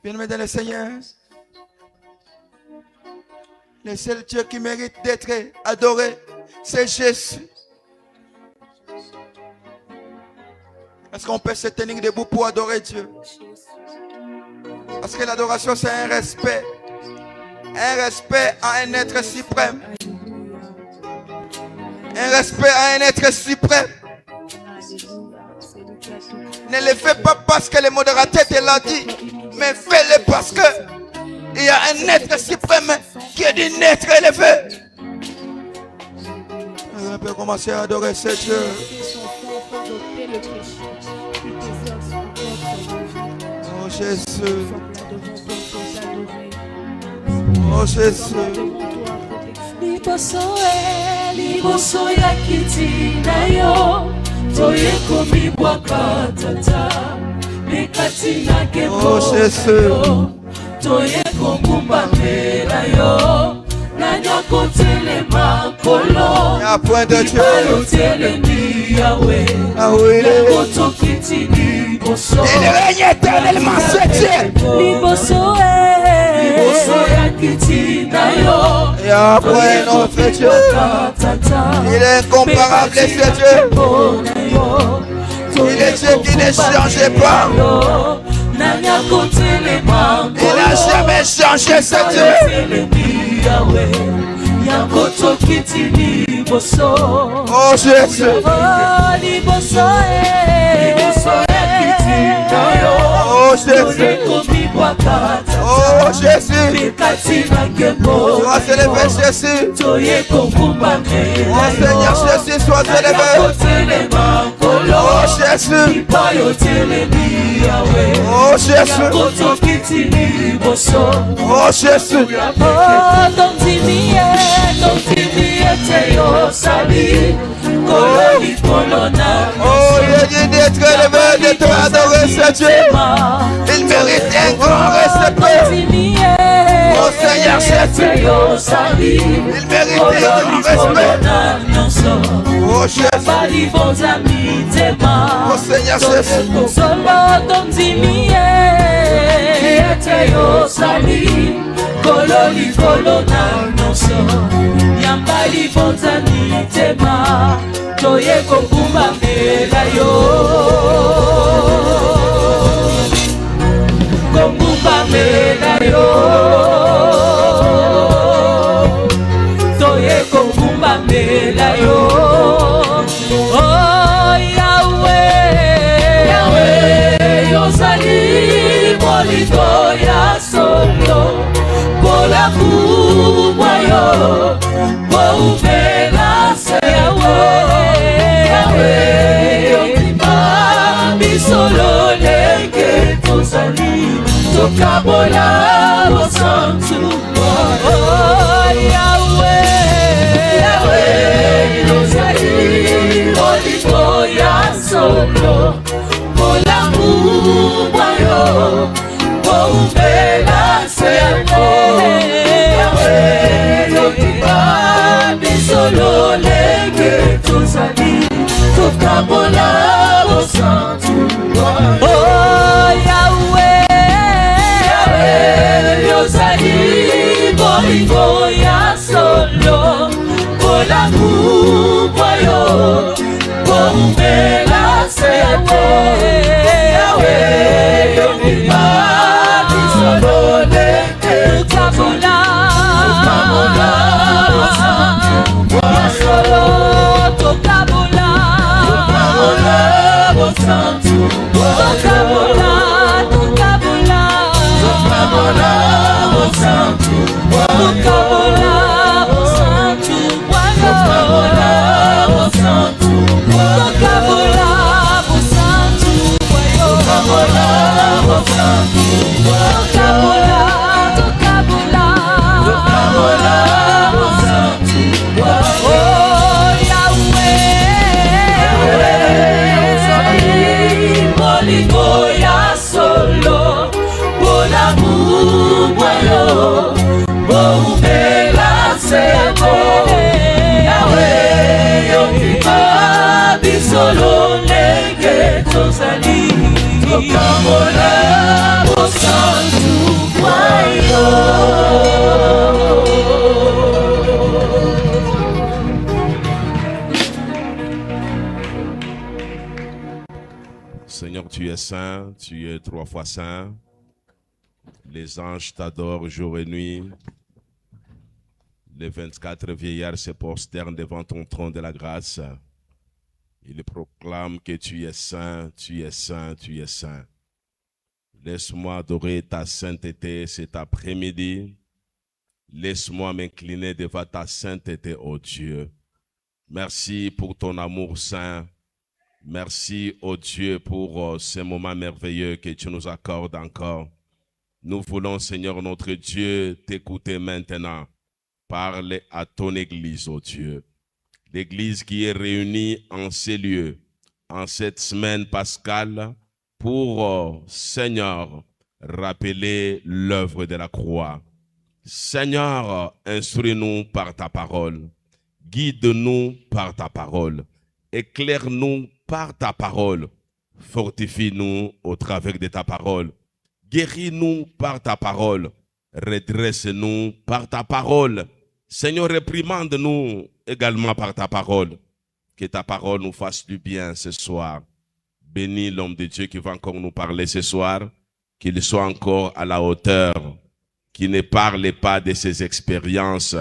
Bien-aimés dans le Seigneur, le seul Dieu qui mérite d'être adoré, c'est Jésus. Est-ce qu'on peut se tenir debout pour adorer Dieu? Parce que l'adoration, c'est un respect. Un respect à un être suprême. Un respect à un être suprême. Ne le fais pas parce que le modérateur te l'a dit, mais fais-le parce que il y a un être suprême qui est d'un être élevé. On peut commencer à adorer ce Dieu. Oh Jésus. Oh Jésus. Liboso ya kiti na yo toye komi bwaka tata mikati na kebo toye kombumba mera yo nanya kotele makolo ya point de Dieu telemi yawe koto kiti liboso il règne éternellement ce Dieu liboso ya kiti na yo et après notre Dieu il est incomparable ce Dieu il est Dieu qui ne change pas il n'a jamais changé ce Dieu oh Jésus oh Jésus oh Jésus sois élevé Jésus oh Seigneur Jésus sois élevé oh Jésus oh Jésus oh Jésus oh il est d'être élevé d'être adoré ce Dieu il mérite un grand respect oh Seigneur Jésus il mérite un grand respect oh Jésus oh Seigneur Jésus kololi kolona nyonso yambali bonzani tema toye kokumba mbela yo kokumba mbela yo toye kokumba mbela yo oh Yahweh Yahweh yozali moliko ya solo la kubayo boubela Yahweh Yahweh yokiba bisolo leke tozali tokabola bosantu oh Yahweh Yahweh yozali moliko ya solo bola kubayo boubela solo leke tozali tokabola bosantu oh Yahweh Yahweh yozali bolingo ya solo bola kubwa yo bombela sete Yahweh yokiba bisolo leke tokabola tokabola saint, tu es 3 fois saint. Les anges t'adorent jour et nuit. Les 24 vieillards se prosternent devant ton trône de la grâce. Ils proclament que tu es saint, tu es saint, tu es saint. Laisse-moi adorer ta sainteté cet après-midi. Laisse-moi m'incliner devant ta sainteté, ô Dieu. Merci pour ton amour saint. Merci, ô Dieu, pour ce moment merveilleux que tu nous accordes encore. Nous voulons, Seigneur notre Dieu, t'écouter maintenant. Parle à ton Église, ô Dieu. L'Église qui est réunie en ces lieux, en cette semaine pascale, pour, Seigneur, rappeler l'œuvre de la croix. Seigneur, instruis-nous par ta parole. Guide-nous par ta parole. Éclaire-nous par ta parole. Fortifie-nous au travers de ta parole. Guéris-nous par ta parole. Redresse-nous par ta parole. Seigneur, réprimande-nous également par ta parole. Que ta parole nous fasse du bien ce soir. Bénis l'homme de Dieu qui va encore nous parler ce soir. Qu'il soit encore à la hauteur. Qu'il ne parle pas de ses expériences.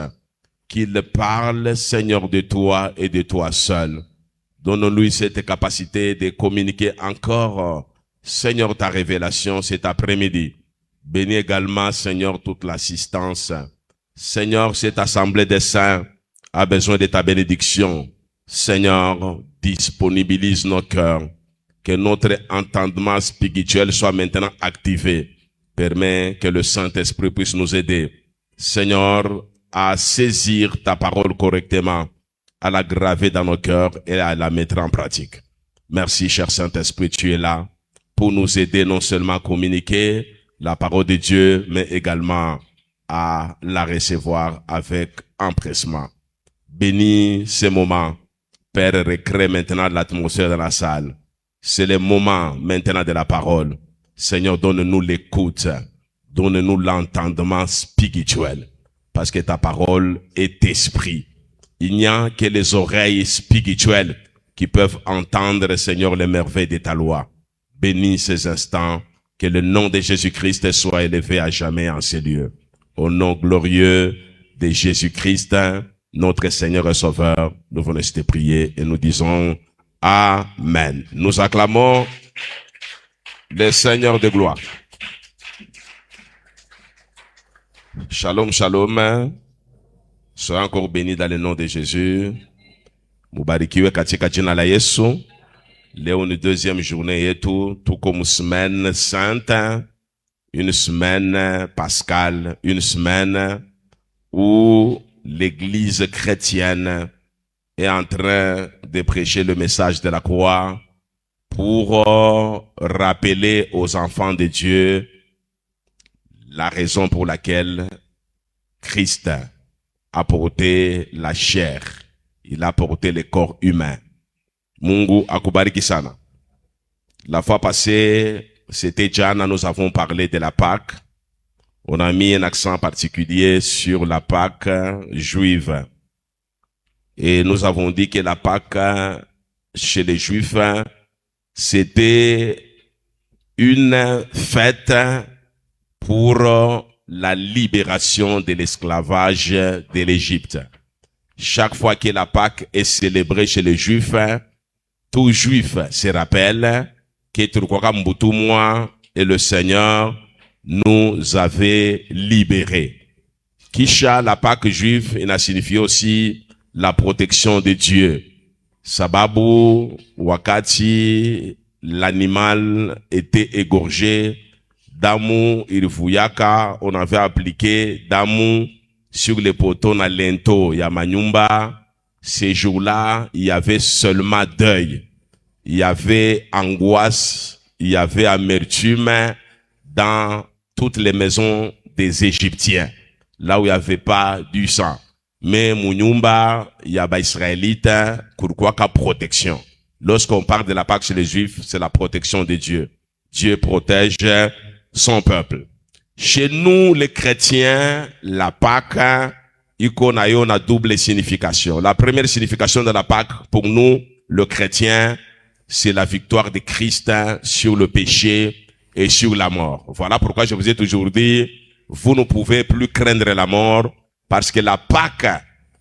Qu'il parle, Seigneur, de toi et de toi seul. Donne-lui cette capacité de communiquer encore, Seigneur, ta révélation cet après-midi. Bénis également, Seigneur, toute l'assistance. Seigneur, cette assemblée des saints a besoin de ta bénédiction. Seigneur, disponibilise nos cœurs. Que notre entendement spirituel soit maintenant activé. Permets que le Saint-Esprit puisse nous aider. Seigneur, à saisir ta parole correctement, à la graver dans nos cœurs et à la mettre en pratique. Merci, cher Saint-Esprit, tu es là pour nous aider non seulement à communiquer la parole de Dieu, mais également à la recevoir avec empressement. Bénis ces moments. Père, recrée maintenant l'atmosphère dans la salle. C'est le moment maintenant de la parole. Seigneur, donne-nous l'écoute. Donne-nous l'entendement spirituel. Parce que ta parole est esprit. Il n'y a que les oreilles spirituelles qui peuvent entendre, Seigneur, les merveilles de ta loi. Bénis ces instants. Que le nom de Jésus-Christ soit élevé à jamais en ces lieux. Au nom glorieux de Jésus-Christ, notre Seigneur et Sauveur, nous venons te prier et nous disons Amen. Nous acclamons le Seigneur de gloire. Shalom, shalom. Sois encore béni dans le nom de Jésus. Mubarikiwe katika jina la Yesu. Leo ni deuxième journée yetu, tuko semaine sainte, une semaine pascale, une semaine où l'église chrétienne est en train de prêcher le message de la croix pour rappeler aux enfants de Dieu la raison pour laquelle Christ a porté la chair. Il a porté le corps humain. Mungu akubariki sana. La fois passée, c'était Jana, nous avons parlé de la Pâque. On a mis un accent particulier sur la Pâque juive. Et nous avons dit que la Pâque, chez les Juifs, c'était une fête pour la libération de l'esclavage de l'Égypte. Chaque fois que la Pâque est célébrée chez les Juifs, tout Juif se rappelle que Turkwaka Mbutumwa et le Seigneur nous avait libérés. Kisha, la Pâque juive, il a signifié aussi la protection de Dieu. Sababu, wakati, l'animal était égorgé, damu, irifuyaka, on avait appliqué damu sur les poteaux na lento, ya manyumba. Ces jours-là, il y avait seulement deuil. Il y avait angoisse, il y avait amertume dans toutes les maisons des Égyptiens. Là où il n'y avait pas du sang. Mais Mounyumba, il y a des Israélites, pourquoi qu'à protection. Lorsqu'on parle de la Pâque chez les Juifs, c'est la protection de Dieu. Dieu protège son peuple. Chez nous, les chrétiens, la Pâque, a double signification. La première signification de la Pâque, pour nous, le chrétien, c'est la victoire de Christ sur le péché et sur la mort. Voilà pourquoi je vous ai toujours dit, vous ne pouvez plus craindre la mort parce que la Pâque,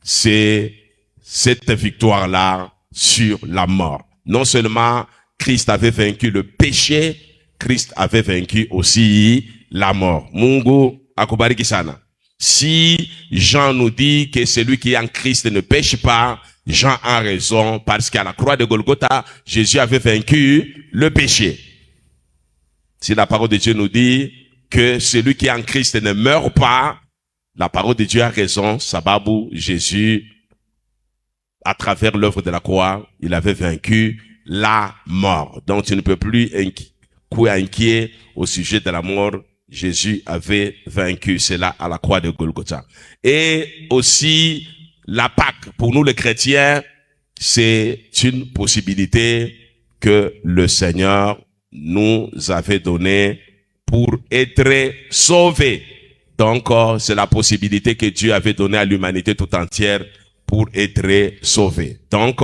c'est cette victoire-là sur la mort. Non seulement Christ avait vaincu le péché, Christ avait vaincu aussi la mort. Mungu akubariki sana. Si Jean nous dit que celui qui est en Christ ne pêche pas, Jean a raison parce qu'à la croix de Golgotha, Jésus avait vaincu le péché. Si la parole de Dieu nous dit que celui qui est en Christ ne meurt pas, la parole de Dieu a raison. Sababu, Jésus, à travers l'œuvre de la croix, il avait vaincu la mort. Donc tu ne peux plus être inquiet au sujet de la mort. Jésus avait vaincu cela à la croix de Golgotha. Et aussi, la Pâque, pour nous les chrétiens, c'est une possibilité que le Seigneur nous avait donnée pour être sauvés. Donc, c'est la possibilité que Dieu avait donnée à l'humanité tout entière pour être sauvés. Donc,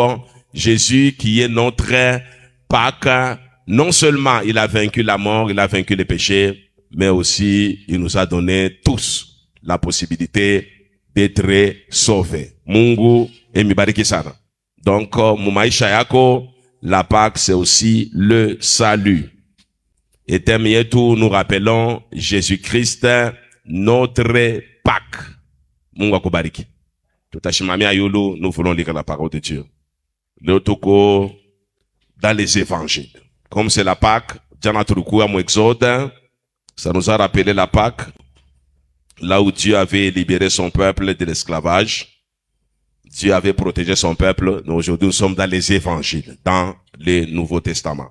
Jésus qui est notre Pâque, non seulement il a vaincu la mort, il a vaincu le péché, mais aussi il nous a donné tous la possibilité d'être sauvés. Mungu emibariki sana. Donc, mumaisha yako, la Pâque c'est aussi le salut. Et thème yetu, nous rappelons Jésus-Christ, notre Pâque. Mungu akubariki. Tutashimamia yulu, nous voulons lire la parole de Dieu. Le toko dans les évangiles. Comme c'est la Pâque, Jana Turuku à Exode, ça nous a rappelé la Pâque, là où Dieu avait libéré son peuple de l'esclavage. Dieu avait protégé son peuple. Nous, aujourd'hui, nous sommes dans les évangiles, dans le Nouveau Testament.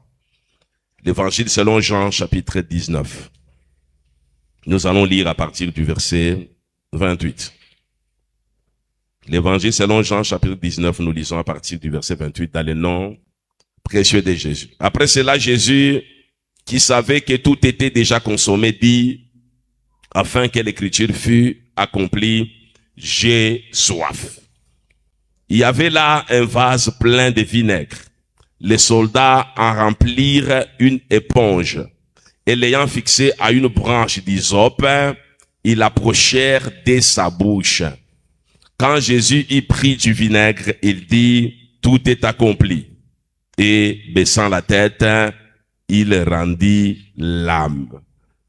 L'évangile selon Jean, chapitre 19. Nous allons lire à partir du verset 28. L'évangile selon Jean, chapitre 19, nous lisons à partir du verset 28 dans le nom précieux de Jésus. Après cela, Jésus, qui savait que tout était déjà consommé, dit, afin que l'écriture fût accomplie, j'ai soif. Il y avait là un vase plein de vinaigre. Les soldats en remplirent une éponge et l'ayant fixé à une branche d'hysope, ils l'approchèrent de sa bouche. Quand Jésus y prit du vinaigre, il dit, tout est accompli. Et baissant la tête, il rendit l'âme.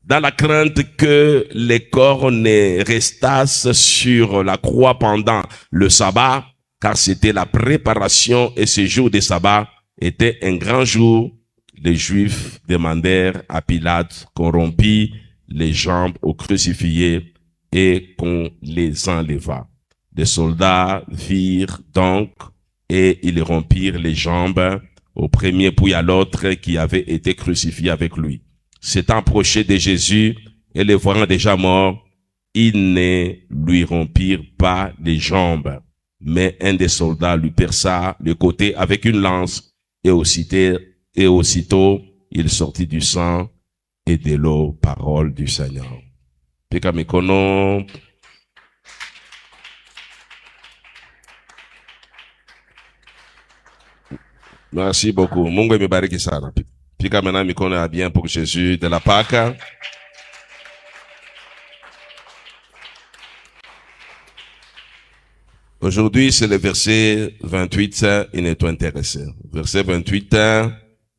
Dans la crainte que les corps ne restassent sur la croix pendant le sabbat, car c'était la préparation et ce jour de sabbat était un grand jour, les Juifs demandèrent à Pilate qu'on rompît les jambes aux crucifiés et qu'on les enlevât. Les soldats virent donc et ils rompirent les jambes au premier puis à l'autre qui avait été crucifié avec lui. S'étant approché de Jésus et le voyant déjà mort, ils ne lui rompirent pas les jambes. Mais un des soldats lui perça le côté avec une lance et aussitôt il sortit du sang et de l'eau, parole du Seigneur. Pika mikono. Merci beaucoup. Mungu amebariki sana. Pika maintenant mikono à bien pour Jésus de la Pâque. Aujourd'hui, c'est le verset 28, il est tout intéressé. Verset 28,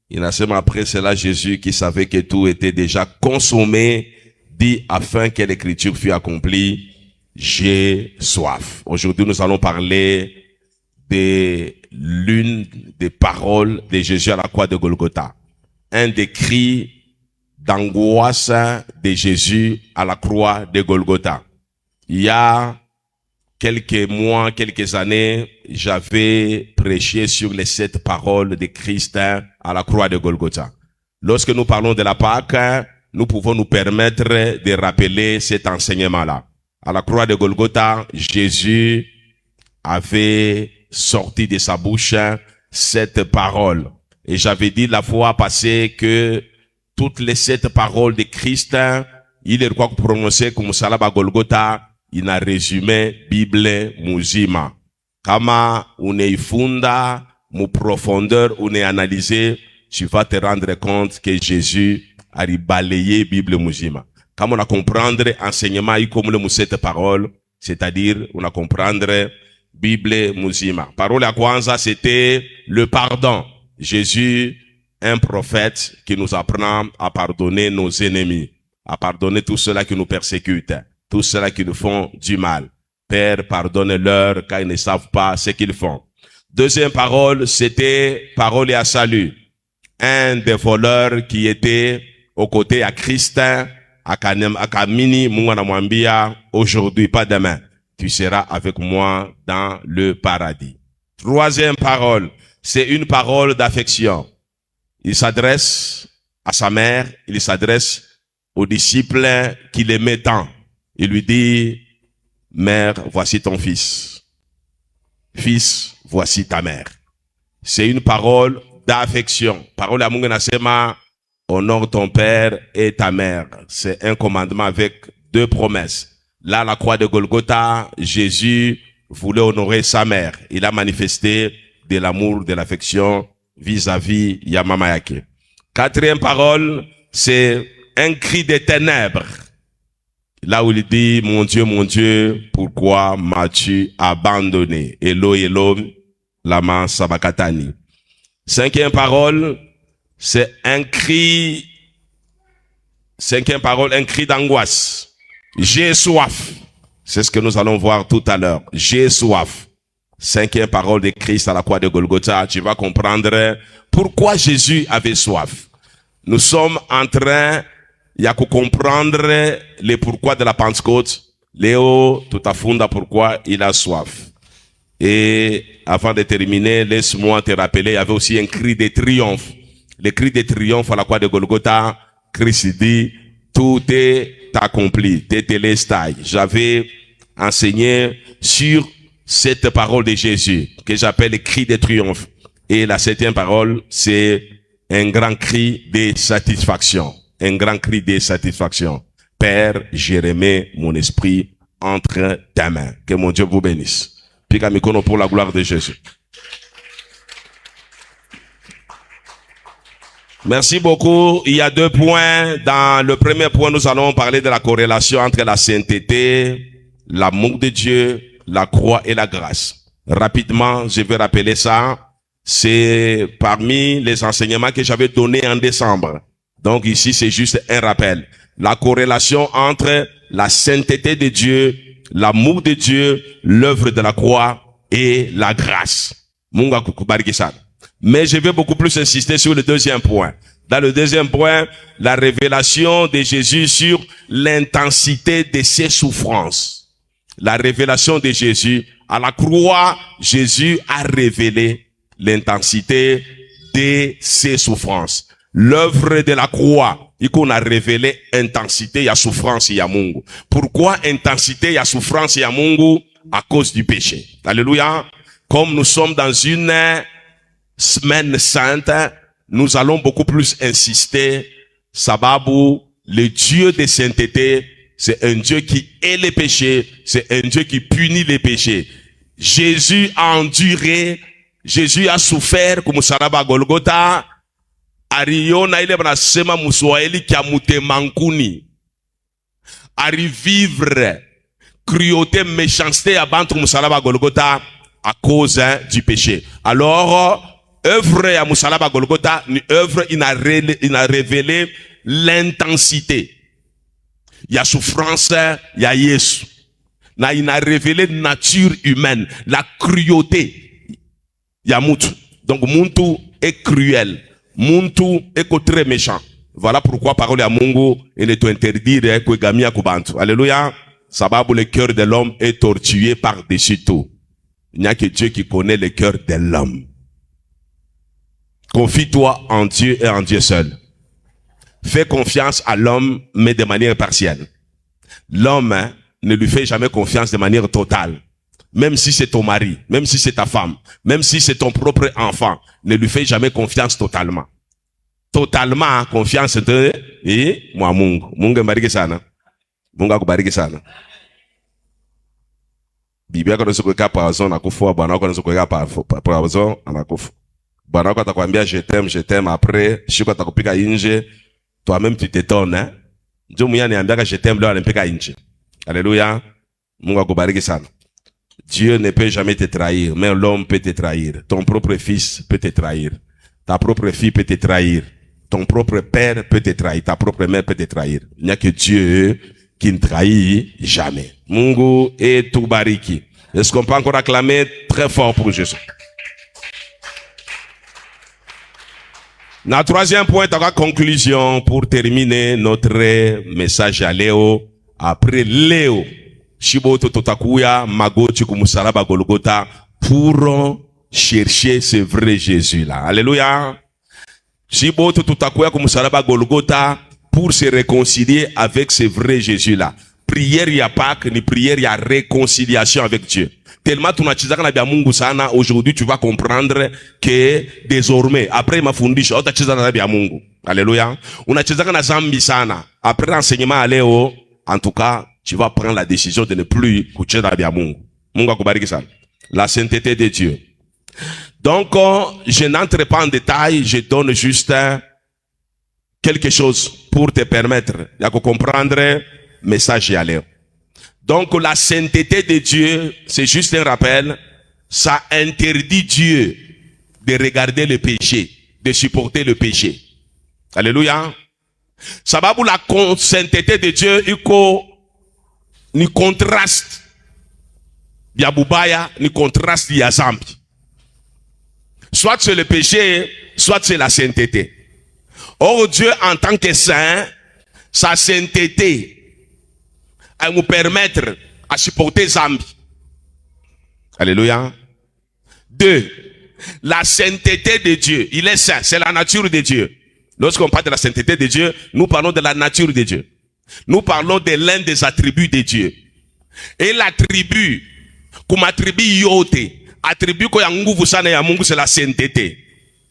il a seulement après cela Jésus qui savait que tout était déjà consommé, dit afin que l'écriture fût accomplie, j'ai soif. Aujourd'hui, nous allons parler de l'une des paroles de Jésus à la croix de Golgotha. Un des cris d'angoisse de Jésus à la croix de Golgotha. Il y a quelques mois, quelques années, j'avais prêché sur les 7 paroles de Christ à la croix de Golgotha. Lorsque nous parlons de la Pâque, nous pouvons nous permettre de rappeler cet enseignement-là. À la croix de Golgotha, Jésus avait sorti de sa bouche cette parole. Et j'avais dit la fois passée que toutes les 7 paroles de Christ, il est quoi prononcé comme Salaba Golgotha, ina resume Bible muzima. Kama uneifunda mon profondeur, on est analysé, tu vas te rendre compte que Jésus a balayé la Bible Mujima. Comme on a comprendre enseignement comme le cette parole, c'est-à-dire on a comprendre Bible Mujima. Parole à Kwanza, c'était le pardon. Jésus, un prophète qui nous apprend à pardonner nos ennemis, à pardonner tous ceux-là qui nous persécutent, tous ceux-là qui nous font du mal. Père, pardonne-leur car ils ne savent pas ce qu'ils font. Deuxième parole, c'était parole à salut. Un des voleurs qui était aux côtés à Christ, à Kamini, Mungana Mwambia, aujourd'hui, pas demain. Tu seras avec moi dans le paradis. Troisième parole, c'est une parole d'affection. Il s'adresse à sa mère, il s'adresse aux disciples qui l'aimaient tant. Il lui dit, mère, voici ton fils. Fils, voici ta mère. C'est une parole d'affection. Parole à Mungana Sema, honore ton père et ta mère. C'est un commandement avec deux promesses. Là, la croix de Golgotha, Jésus voulait honorer sa mère. Il a manifesté de l'amour, de l'affection vis-à-vis Yamama Yake. Quatrième parole, c'est un cri des ténèbres. Là où il dit, mon Dieu, pourquoi m'as-tu abandonné? Elo, Elo, lama sabakatani. Cinquième parole, c'est un cri d'angoisse. J'ai soif. C'est ce que nous allons voir tout à l'heure. J'ai soif. Cinquième parole de Christ à la croix de Golgotha. Tu vas comprendre pourquoi Jésus avait soif. Nous sommes en train, il y a que comprendre les pourquoi de la Pentecôte. Léo, tout à fond, pourquoi il a soif. Et avant de terminer, laisse-moi te rappeler, il y avait aussi un cri de triomphe. Le cri de triomphe à la croix de Golgotha. Christ dit, tout est accompli. Tétélestai. J'avais enseigné sur cette parole de Jésus, que j'appelle le cri de triomphe. Et la septième parole, c'est un grand cri de satisfaction. Un grand cri de satisfaction. Père, je remets mon esprit entre tes mains. Que mon Dieu vous bénisse. Pika mikono pour la gloire de Jésus. Merci beaucoup. Il y a deux points. Dans le premier point, nous allons parler de la corrélation entre la sainteté, l'amour de Dieu, la croix et la grâce. Rapidement, je vais rappeler ça. C'est parmi les enseignements que j'avais donnés en décembre. Donc ici, c'est juste un rappel. La corrélation entre la sainteté de Dieu, l'amour de Dieu, l'œuvre de la croix et la grâce. Munga kukubariki sana. Mais je vais beaucoup plus insister sur le deuxième point. Dans le deuxième point, la révélation de Jésus sur l'intensité de ses souffrances. La révélation de Jésus. À la croix, Jésus a révélé l'intensité de ses souffrances. L'œuvre de la croix, il a révélé intensité, il y a souffrance, il y a Mungu. Pourquoi intensité, il y a souffrance, il y a Mungu? À cause du péché. Alléluia. Comme nous sommes dans une semaine sainte, nous allons beaucoup plus insister. Sababu, le Dieu de sainteté, c'est un Dieu qui hait les péchés, c'est un Dieu qui punit les péchés. Jésus a enduré, Jésus a souffert comme Saraba Golgotha. Ariona ile banasema muswahili kia mutemankuni. Ari vivre cruauté, méchanceté à bantu musalaba Golgotha à cause du péché. Alors, œuvre à Musalaba Golgotha, une œuvre, il a révélé l'intensité. Il y a souffrance, il y a Yesu. Là, il a révélé nature humaine, la cruauté. Il y a Moutou. Donc, Moutou est cruel. Moutou est très méchant. Voilà pourquoi parole à Mungu, il est interdit de gamia kubantu. Alléluia. Sababu, le cœur de l'homme est tortué par-dessus tout. Il n'y a que Dieu qui connaît le cœur de l'homme. Confie-toi en Dieu et en Dieu seul. Fais confiance à l'homme, mais de manière partielle. L'homme ne lui fait jamais confiance de manière totale. Même si c'est ton mari, même si c'est ta femme, même si c'est ton propre enfant, ne lui fais jamais confiance totalement. Totalement confiance de moi Mungu. Mungu mbariki sana. Mungu akubariki sana. Biblia kwa nsuko ka poison anakufa, bwana wako nsuko ka poison anakufa. Bwana wako atakwambia je t'aime, après shiko atakupika nje, toi-même tu t'étonnes, hein? Ndio mwenye aniambiaka je t'aime leo animpika nje. Alléluia. Mungu akubariki sana. Dieu ne peut jamais te trahir, mais l'homme peut te trahir. Ton propre fils peut te trahir. Ta propre fille peut te trahir. Ton propre père peut te trahir. Ta propre mère peut te trahir. Il n'y a que Dieu qui ne trahit jamais. Mungu et tubariki. Est-ce qu'on peut encore acclamer très fort pour Jésus? Na troisième point, la conclusion pour terminer notre message à Léo. Après Léo, Shiboto Totakuya, Magoti Kumusalaba Golgotha, pour chercher ce vrai Jésus-là. Alléluia. Shiboto Totakuya Kumusalaba Golgotha, pour se réconcilier avec ce vrai Jésus-là. Prière ya Pâques, ni prière ya réconciliation avec Dieu. Tellement tu n'as na bia Mungu sana, aujourd'hui tu vas comprendre que désormais, après mafundisho, utacheza na bia Mungu. Alléluia. Unacheza na zambi sana. Après l'enseignement à Léo, en tout cas, tu vas prendre la décision de ne plus kucheza na bia Mungu. Mungu akubariki sana. La sainteté de Dieu. Donc, je n'entre pas en détail, je donne juste quelque chose pour te permettre de comprendre le message à Léo. Donc la sainteté de Dieu, c'est juste un rappel, ça interdit Dieu de regarder le péché, de supporter le péché. Alléluia. Sababu la sainteté de Dieu, ni contraste ya bubaya, ni contraste ya zambi. Soit c'est le péché, soit c'est la sainteté. Or Dieu en tant que saint, sa sainteté à nous permettre à supporter Zambi. Alléluia. 2. La sainteté de Dieu. Il est saint. C'est la nature de Dieu. Lorsqu'on parle de la sainteté de Dieu, nous parlons de la nature de Dieu. Nous parlons de l'un des attributs de Dieu. Et l'attribut, comme attribut yote, attribut ko ya nguvu sana ya Mungu, c'est la sainteté.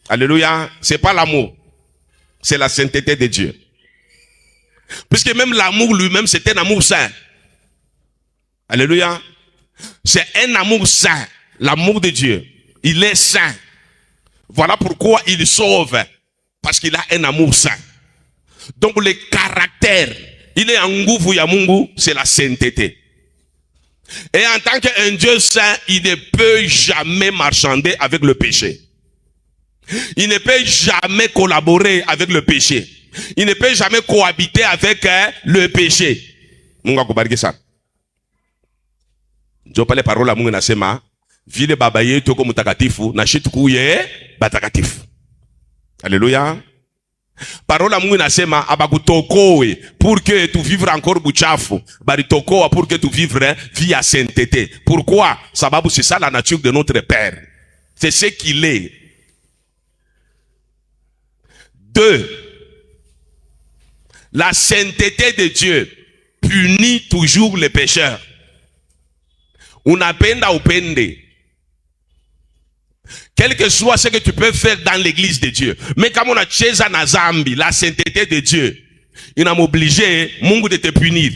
Alléluia. C'est pas l'amour. C'est la sainteté de Dieu. Puisque même l'amour lui-même, c'est un amour saint. Alléluia. C'est un amour saint. L'amour de Dieu. Il est saint. Voilà pourquoi il sauve. Parce qu'il a un amour saint. Donc le caractère, il est en nguvu ya Mungu, c'est la sainteté. Et en tant qu'un Dieu saint, il ne peut jamais marchander avec le péché. Il ne peut jamais collaborer avec le péché. Il ne peut jamais cohabiter avec le péché. Mungu akubariki sana. Ndio pale parola Mungu nasema vile baba yetu yuko mtakatifu na shitu kuye batakatifu. Alléluia. Parola Mungu nasema abakutokoe pour que tu vivre encore buchafu, baritokoa pour que tu vivre vie à sainteté. Pourquoi? Sababu c'est ça la nature de notre Père. C'est ce qu'il est. 2. La sainteté de Dieu punit toujours les pécheurs. Unapenda upende. Quel que soit ce que tu peux faire dans l'église de Dieu. Mais comme on a cheza na zambi, la sainteté de Dieu, il a obligé Mungu de te punir.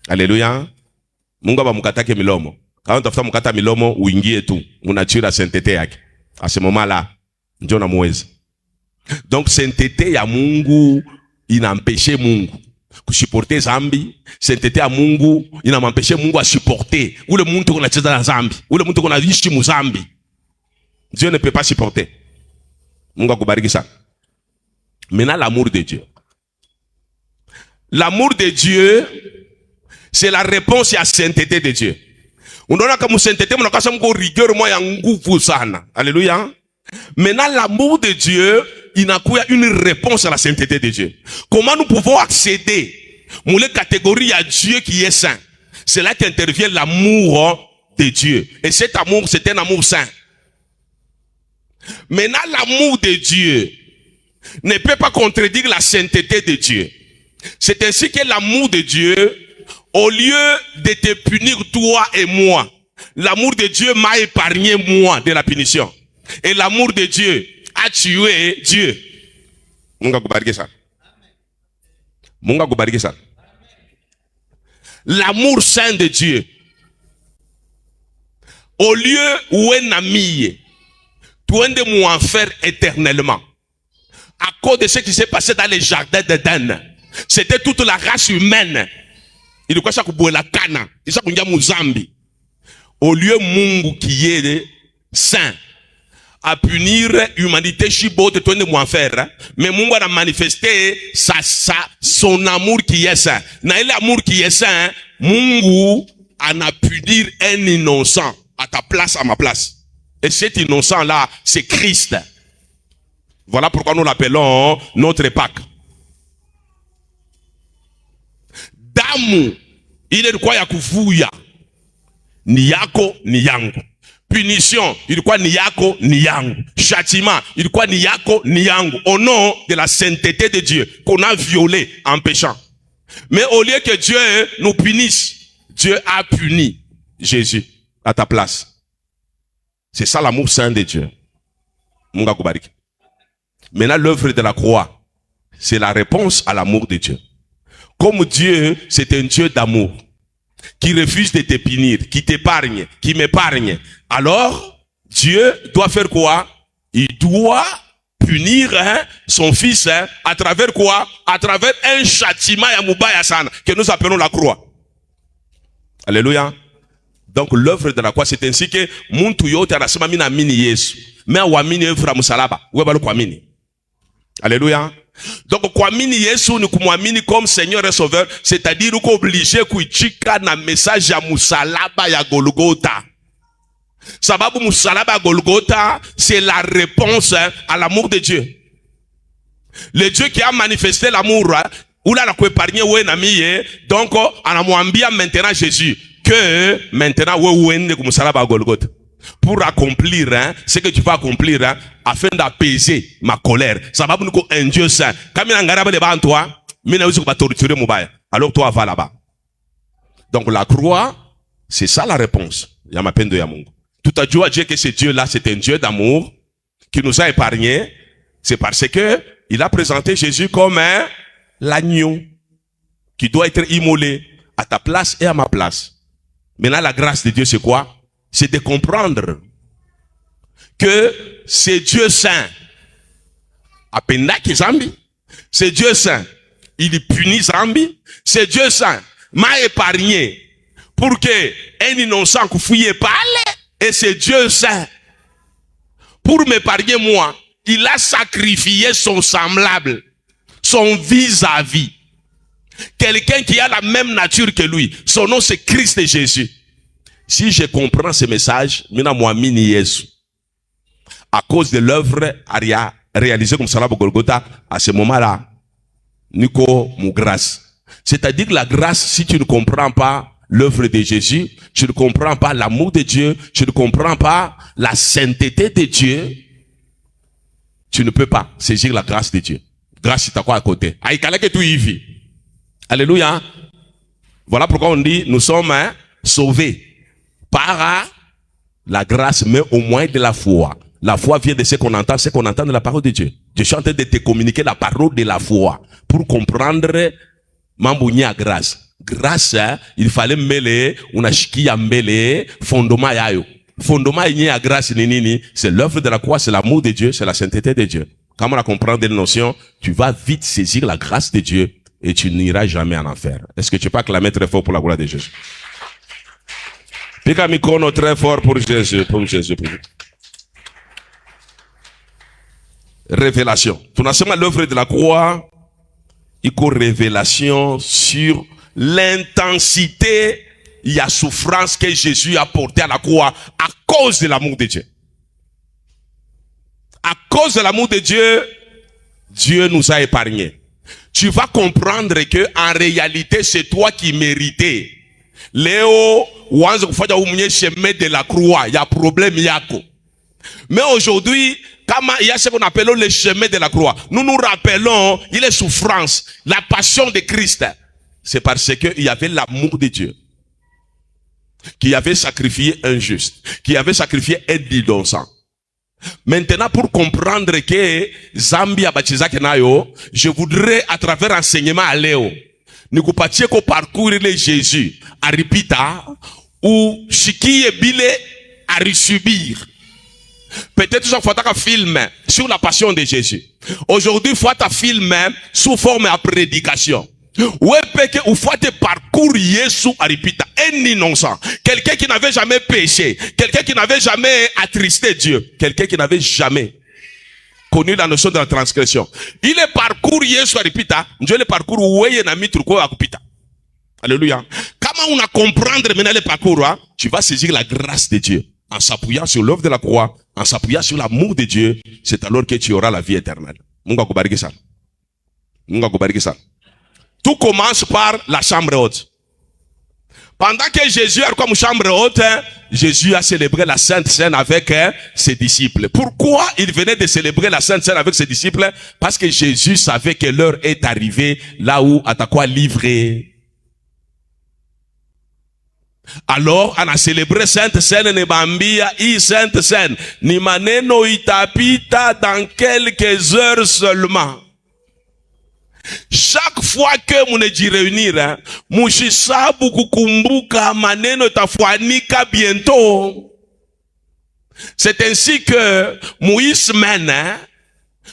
Alléluia. Mungu va mukatake milomo. Quand tu fais mukata milomo, uingie tu. Unachira la sainteté yake. À ce moment-là, Dieu na muweza. Donc sainteté ya Mungu inampeshe Mungu kusupporter zambi. Sainteté ya Mungu inampeshe Mungu à supporter. Ule muntu kunacheza na zambi, ule muntu kunaishi mu zambi. Dieu ne peut pas supporter. Mungu akubariki sana. Maintenant l'amour de Dieu. L'amour de Dieu, c'est la réponse à la sainteté de Dieu. Unaona kama sainteté mnakasa mko rigueur moya ya nguvu sana. Alléluia. Maintenant l'amour de Dieu, il n'a pas une réponse à la sainteté de Dieu. Comment nous pouvons accéder à la catégorie à Dieu qui est saint? C'est là qu'intervient l'amour de Dieu. Et cet amour, c'est un amour saint. Maintenant, l'amour de Dieu ne peut pas contredire la sainteté de Dieu. C'est ainsi que l'amour de Dieu, au lieu de te punir toi et moi, l'amour de Dieu m'a épargné moi de la punition. Et l'amour de Dieu a tué Dieu. Mungu akubariki sana. Mungu akubariki sana. L'amour saint de Dieu, au lieu où est namiye tuende mu enfer éternellement. À cause de ce qui s'est passé dans les jardins d'Éden. C'était toute la race humaine. Il quoi ça la kana, il ça Muzambi. Au lieu Mungu qui est saint à punir l'humanité chibo de tuende mu enfer, mais Mungu a manifesté son amour qui est saint. Na il amour qui est saint, Mungu en a punir un innocent à ta place, à ma place. Et cet innocent-là, c'est Christ. Voilà pourquoi nous l'appelons notre Pâque. Damu, il est de quoi yakufuya. Ni yako, ni yangu. Punition, il est quoi ni yako, ni yangu. Châtiment, il est quoi ni yako, ni yangu. Au nom de la sainteté de Dieu, qu'on a violé en péchant. Mais au lieu que Dieu nous punisse, Dieu a puni Jésus à ta place. C'est ça l'amour saint de Dieu. Munga kubariki. Maintenant, l'œuvre de la croix, c'est la réponse à l'amour de Dieu. Comme Dieu, c'est un Dieu d'amour, qui refuse de te punir, qui t'épargne, qui m'épargne. Alors, Dieu doit faire quoi? Il doit punir son fils à travers quoi? À travers un châtiment que nous appelons la croix. Alléluia. Donc l'œuvre de la croix, c'est ainsi que muntu yote anasema mina amini Yesu. Mais wamini œuvre musalaba, webalu kuamini. Alléluia. Donc kuamini Yesu ni kumwamini comme Seigneur et Sauveur, c'est-à-dire uko obligé kuichika na message ya musalaba ya Golgotha. Sababu musalaba ya Golgotha, c'est la réponse à l'amour de Dieu. Le Dieu qui a manifesté l'amour, oula la kuepargne we na miye, donc anamwambia maintenant Jésus que maintenant pour accomplir ce que tu vas accomplir afin d'apaiser ma colère. Ça va nous un Dieu saint. Comme il a toi, alors toi va là-bas. Donc la croix, c'est ça la réponse. Il y a ma peine de Yamungu. Tout à dire que ce Dieu-là, c'est un Dieu d'amour qui nous a épargnés. C'est parce que il a présenté Jésus comme l'agneau qui doit être immolé à ta place et à ma place. Maintenant, la grâce de Dieu, c'est quoi? C'est de comprendre que c'est Dieu saint. C'est Dieu saint. Il punit Zambi. C'est Dieu saint. M'a épargné pour que un innocent que fouille parle. Et c'est Dieu saint. Pour m'épargner moi, il a sacrifié son semblable, son vis-à-vis. Quelqu'un qui a la même nature que lui. Son nom c'est Christ et Jésus. Si je comprends ce message, à cause de l'œuvre réalisée comme Salab Golgotha, à ce moment-là, Nico, mon grâce. C'est-à-dire que la grâce, si tu ne comprends pas l'œuvre de Jésus, tu ne comprends pas l'amour de Dieu, tu ne comprends pas la sainteté de Dieu, tu ne peux pas saisir la grâce de Dieu. Grâce, c'est à quoi à côté? Alléluia. Voilà pourquoi on dit, nous sommes sauvés par la grâce, mais au moins de la foi. La foi vient de ce qu'on entend de la parole de Dieu. Je suis en train de te communiquer la parole de la foi pour comprendre mambouni à grâce. Grâce, il fallait mêler, on a chiki à mêler, fondement yayo. Fondement y à grâce nini, c'est l'œuvre de la croix, c'est l'amour de Dieu, c'est la sainteté de Dieu. Quand on a compris des notions, tu vas vite saisir la grâce de Dieu et tu n'iras jamais en enfer. Est-ce que tu peux acclamer très fort pour la gloire de Jésus? Pique un micro très fort pour Jésus, Révélation. Tout simplement l'œuvre de la croix, il y a révélation sur l'intensité, il y a souffrance que Jésus a portée à la croix à cause de l'amour de Dieu. À cause de l'amour de Dieu, Dieu nous a épargnés. Tu vas comprendre que en réalité, c'est toi qui méritais. Léo, chemin de la croix, il y a problème yako. Mais aujourd'hui, comme il y a ce qu'on appelle le chemin de la croix, nous nous rappelons, il est souffrance, la passion de Christ. C'est parce qu'il y avait l'amour de Dieu, qui avait sacrifié un juste, qui avait sacrifié un innocent. Maintenant, pour comprendre que Zambia Bachizak Nayo, je voudrais, à travers enseignement à Léo, nous coupions qu'on parcourir les Jésus, à Ripita, ou Chiki et Bile, à Risubir. Peut-être que faut un film sur la passion de Jésus. Aujourd'hui, faut un film sous forme de prédication. Ouais, ou faut un parcours Jésus à répéter. Un innocent. Quelqu'un qui n'avait jamais péché. Quelqu'un qui n'avait jamais attristé Dieu. Quelqu'un qui n'avait jamais connu la notion de la transgression. Il est parcours Jésus à répéter. Dieu le parcours où il y a mis truc à répéter. Alléluia. Comment on a comprendre maintenant le parcours, hein? Tu vas saisir la grâce de Dieu. En s'appuyant sur l'œuvre de la croix, en s'appuyant sur l'amour de Dieu, c'est alors que tu auras la vie éternelle. Munga kubariki sana. Munga kubariki sana. Tout commence par la chambre haute. Pendant que Jésus est comme chambre haute, Jésus a célébré la Sainte Seine avec ses disciples. Pourquoi il venait de célébrer la Sainte Seine avec ses disciples? Parce que Jésus savait que l'heure est arrivée là où à quoi livrer. Alors, on a célébré Sainte Seine Nebambia, Sainte Seine. Ni maneno itapita dans quelques heures seulement. Chaque fois que vous ne réunir, mushisabu kukumbuka maneno tafuanika bientôt. C'est ainsi que Moïse-Mène,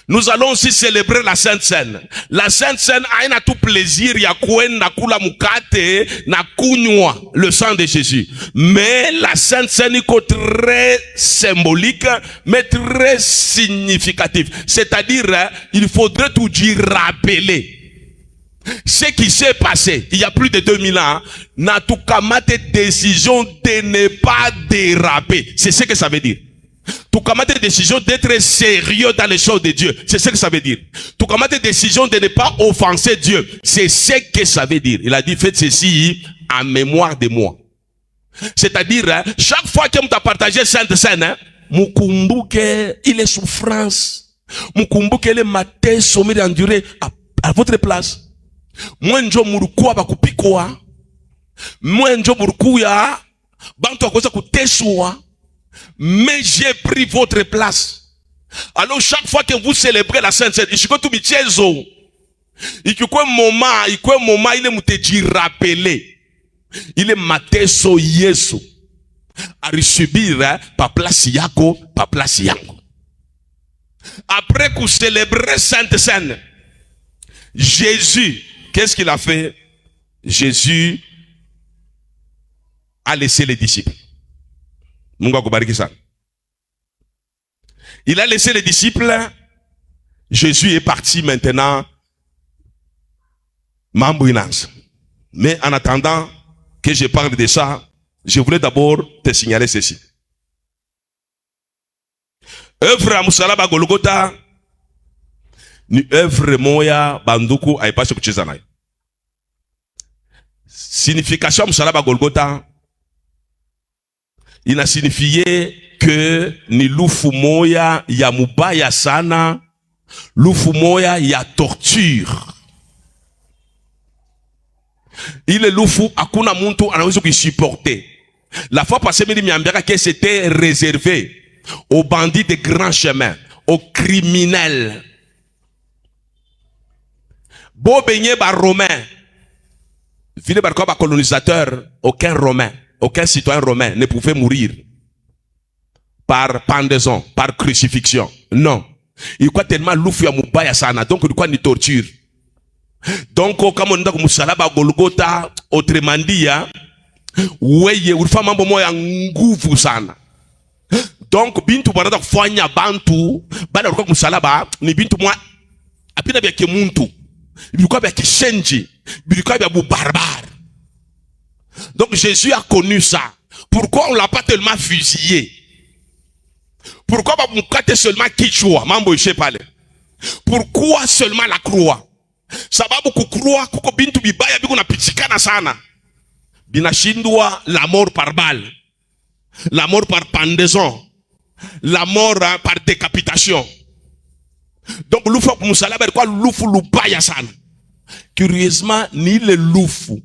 nous allons aussi célébrer la Sainte Seine. La Sainte Seine a tout plaisir ya kwenda kula mukate na kunywa le sang de Jésus. Mais la Sainte Seine est très symbolique, mais très significatif. C'est-à-dire, il faudrait tout dire rappeler. Ce qui s'est passé il y a plus de 2000 ans, n'a tout cas décision de ne pas déraper. C'est ce que ça veut dire. Tu commandes des décisions d'être sérieux dans les choses de Dieu. C'est ce que ça veut dire. Tu commandes des décisions de ne pas offenser Dieu. C'est ce que ça veut dire. Il a dit, faites ceci en mémoire de moi. C'est-à-dire, chaque fois que tu as partagé Sainte Seine, mukumbuke il souffrance. Mukumbuke il maté sommet d'endurer à votre place. Mwenjo murukua bakupikwa. Mwenjo murukuya bantu akoza kuteswa. Mais j'ai pris votre place. Alors chaque fois que vous célébrez la Sainte Seine, il y a un moment, il est mouté rappeler. Il est maté so Yesu. A resubir pa place yako, pa place yango. Après que vous célébrez Sainte Seine, Jésus, qu'est-ce qu'il a fait? Jésus a laissé les disciples. Il a laissé les disciples. Jésus est parti maintenant. Mais en attendant que je parle de ça, je voulais d'abord te signaler ceci. Œuvre à Musalaba Golgotha ni œuvre moya banduku aipashi kucheza nayo. Signification Musalaba Golgotha il a signifié que ni lufu moya ya mubaya sana, lufu moya ya torture. Il est lufu akuna muntu anaweza supporter. La fois passée, il m'a dit que c'était réservé aux bandits de grands chemins, aux criminels. Beau beignet par romain, vide par quoi par colonisateur, aucun romain. Aucun citoyen romain ne pouvait mourir par pendaison, par crucifixion. Non. Il croit tellement l'oufou ya mubaya sana. Donc, il croit ni torture. Donc, comme on dit que Musalaba Golgotha, autrement dit, weye, ulfa mambo moya nguvu sana. Donc, bintu barada fanya bantu, bada ulikuwa Musalaba, ni bintu mwa, apina bia kemuntu, bilikuwa bia kishenji, bilikuwa bia barbare. Donc Jésus a connu ça. Pourquoi on l'a pas tellement fusillé? Pourquoi pas mukate seulement kichwa? Mambo ishe pale. Pourquoi seulement la croix? Sababu kukroa kuko bintu bibaya biko napitikana sana. Binashindwa la mort par balle, la mort par pendaison, la mort par décapitation. Donc l'oufu musalaba quoi l'oufu lubaya sana. Curieusement ni le loufu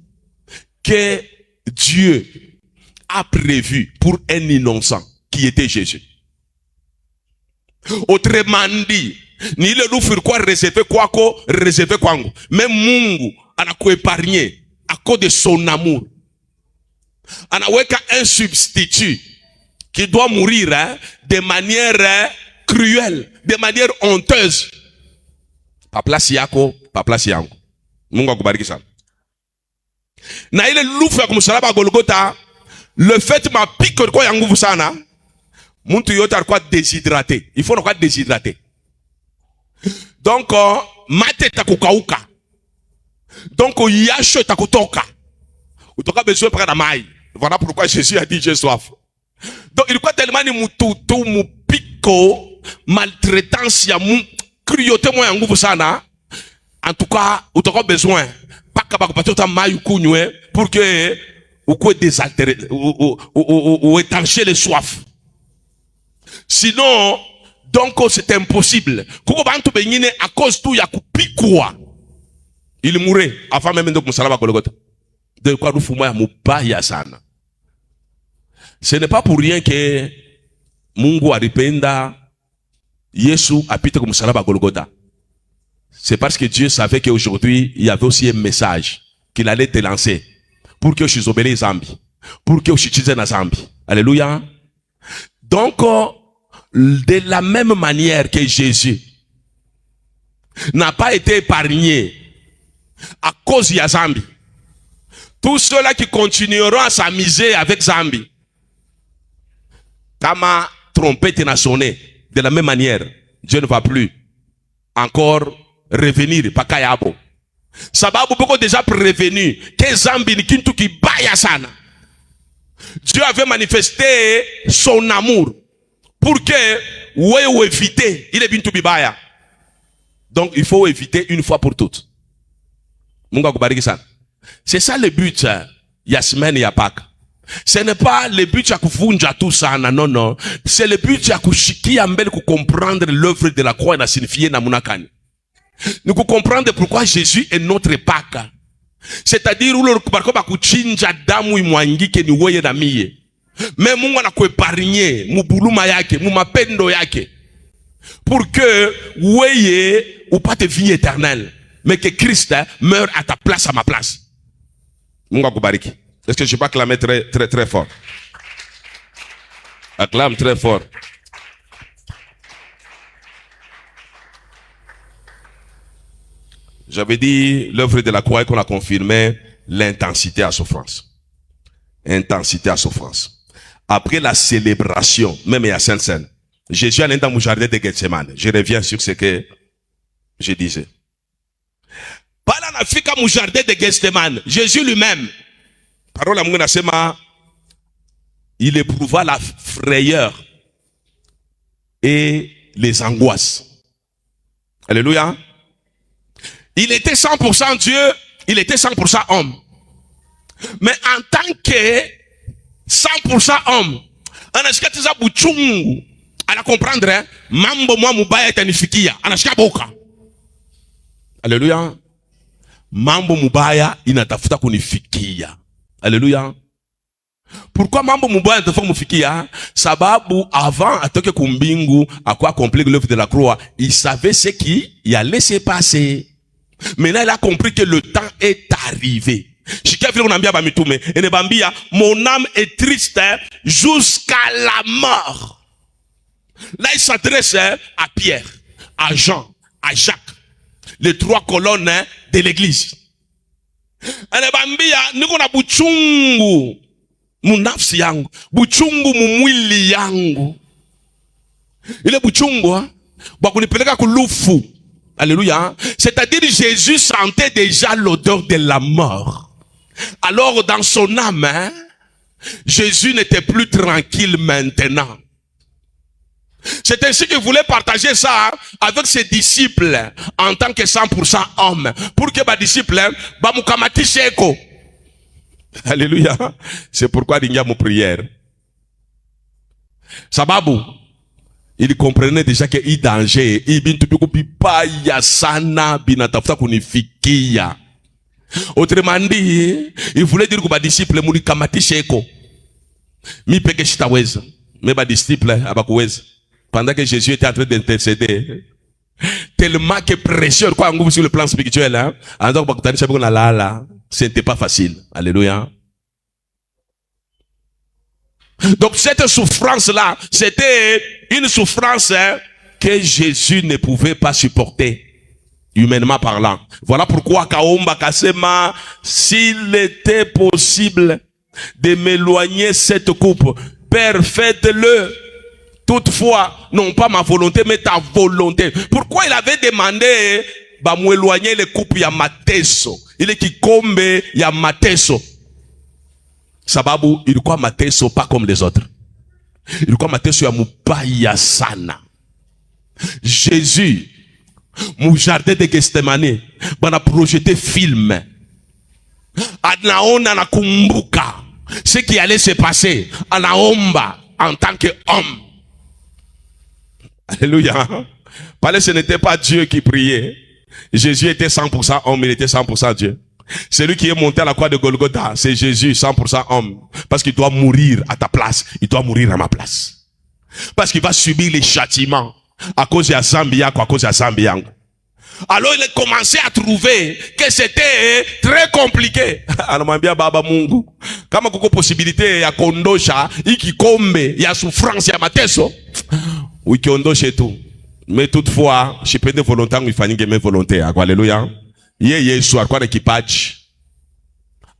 que Dieu a prévu pour un innocent qui était Jésus. Autrement dit, ni le loup quoi réservé quoi réservé kwangu. Même Mungu anaku épargné à cause de son amour. Anaweka un substitut qui doit mourir de manière cruelle, de manière honteuse. Pa place yako, pa place yangu. Mungu akubariki sana. Na ile lufu ya kumsalaba Golgotha, le fait ma pique kwa ya nguvu sana, muntu yote alikuwa déshydraté. Il faut not déshydraté. Donc mate takukauka. Donc yasho takutoka. Utoka besoin près de mai. Voilà pourquoi Jésus a dit j'ai soif. Donc il quoi tellement ni mututu mupiko maltraitance ya mu cruauté mo ya nguvu sana. En tout cas, utoka besoin pas capable de passer mai ukunywe pour que ou quoi désaltérer ou étancher les soifs. Sinon, donc c'est impossible. Kuko bantu benyine à cause tout ya kupikwa. Il mourait avant même de kumsalaba Golgotha. De quoi nous fumons ya mubaya sana. Ce n'est pas pour rien que Mungu alipenda Yesu apite kumsalaba Golgotha. C'est parce que Dieu savait qu'aujourd'hui il y avait aussi un message qu'il allait te lancer pour que je obéisse Zambi, pour que je utilise na Zambi. Alléluia. Donc de la même manière que Jésus n'a pas été épargné à cause de Zambi, tous ceux-là qui continueront à s'amuser avec Zambi, Kama trompette n'a sonné, de la même manière, Dieu ne va plus encore revenir, pas kayabo. Sababu beaucoup déjà prévenu que Zambi ni kintu ki baya sana. Dieu avait manifesté son amour pour que ou éviter, il est bintu bibaya. Donc il faut éviter une fois pour toutes. Mungu kubariki sana. C'est ça le but ya semaine ya Pâques. Ce n'est pas le but ya kuvunja tout ça, non, non. C'est le but ya kushikia mbele comprendre l'œuvre de la croix na signifier na munakani. Nous comprendre pourquoi Jésus est notre Pâques. C'est-à-dire où le barko ba kuchinja damu imwangike ni weye na mie. Mais Mungu anakuepargne mubuluma yake, mumapendo yake. Pour que weye upate vie éternelle. Mais que Christ meure à ta place, à ma place. Mungu akubariki. Est-ce que je peux acclamer très, très, très fort? Acclame très fort. J'avais dit l'œuvre de la croix qu'on a confirmé l'intensité à souffrance. Intensité à souffrance. Après la célébration, même il y a Sainte-Seine, Jésus allait dans mon jardin de Gethsemane. Je reviens sur ce que je disais. Pala nafika mu jardin de Gethsemane, Jésus lui-même, parole à Mungu nasema, il éprouva la frayeur et les angoisses. Alléluia. Il était 100% Dieu, il était 100% homme. Mais en tant que 100% homme, anashika tiza buchungu, ana comprendre, mambo mwa mubaya itanifikia, anashika boka. Alléluia. Mambo mubaya inatafuta kunifikia. Alléluia. Pourquoi mambo mubaya inatafuta kunifikia? Sababu avant atoke kumbingu, à quoi accomplir l'œuvre de la croix, il savait ce qui y allait se passer. Maintenant il a compris que le temps est arrivé. Mon âme est triste jusqu'à la mort. Là il s'adresse à Pierre, à Jean, à Jacques, les trois colonnes de l'église. Anabambia niko na buchungu munafsi yangu, buchungu mumwili yangu. Ile buchungu ba kunipeleka kulufu. Alléluia. C'est-à-dire Jésus sentait déjà l'odeur de la mort. Alors dans son âme, Jésus n'était plus tranquille maintenant. C'est ainsi qu'il voulait partager ça avec ses disciples en tant que 100% homme. Pour que les disciples, alléluia. C'est pourquoi il y a mon prière. Sababu, il comprenait déjà qu'il y a danger. Autrement dit, il voulait dire que les disciples muli kamatisheko. Mi peke shitaweza. Mais les disciples abakuweza. Pendant que Jésus était en train d'intercéder, tellement que précieux quoi sur le plan spirituel, hein. C'était pas facile. Alléluia. Donc cette souffrance-là, c'était une souffrance que Jésus ne pouvait pas supporter, humainement parlant. Voilà pourquoi Kaomba Kasema, s'il était possible de m'éloigner cette coupe, Père, faites-le. Toutefois, non pas ma volonté, mais ta volonté. Pourquoi il avait demandé bah m'éloigner les coupes ya mateso, il est kikombe ya mateso? Sababu ilikuwa mateso pas comme les autres. Ilikuwa mateso ya mubaya sana. Jésus, mon jardin de Gethsemane, bana projeté film. Anaona nakumbuka ce qui allait se passer. Anaomba en tant qu'homme. Alléluia. Parce que ce n'était pas Dieu qui priait. Jésus était 100% homme, il était 100% Dieu. Celui qui est monté à la croix de Golgotha, c'est Jésus, 100% homme. Parce qu'il doit mourir à ta place. Il doit mourir à ma place. Parce qu'il va subir les châtiments à cause de Zambia, à cause de Zambia. Alors il a commencé à trouver que c'était très compliqué. Anamwambia baba Mungu, kama kuko possibilité ya kondosha iki kombe ya souffrance ya mateso, ukiondoshe tu. Mais toutefois, je peux de volonté il fallait que mes volontés. Alléluia. Yesu alikuwa na kipaji.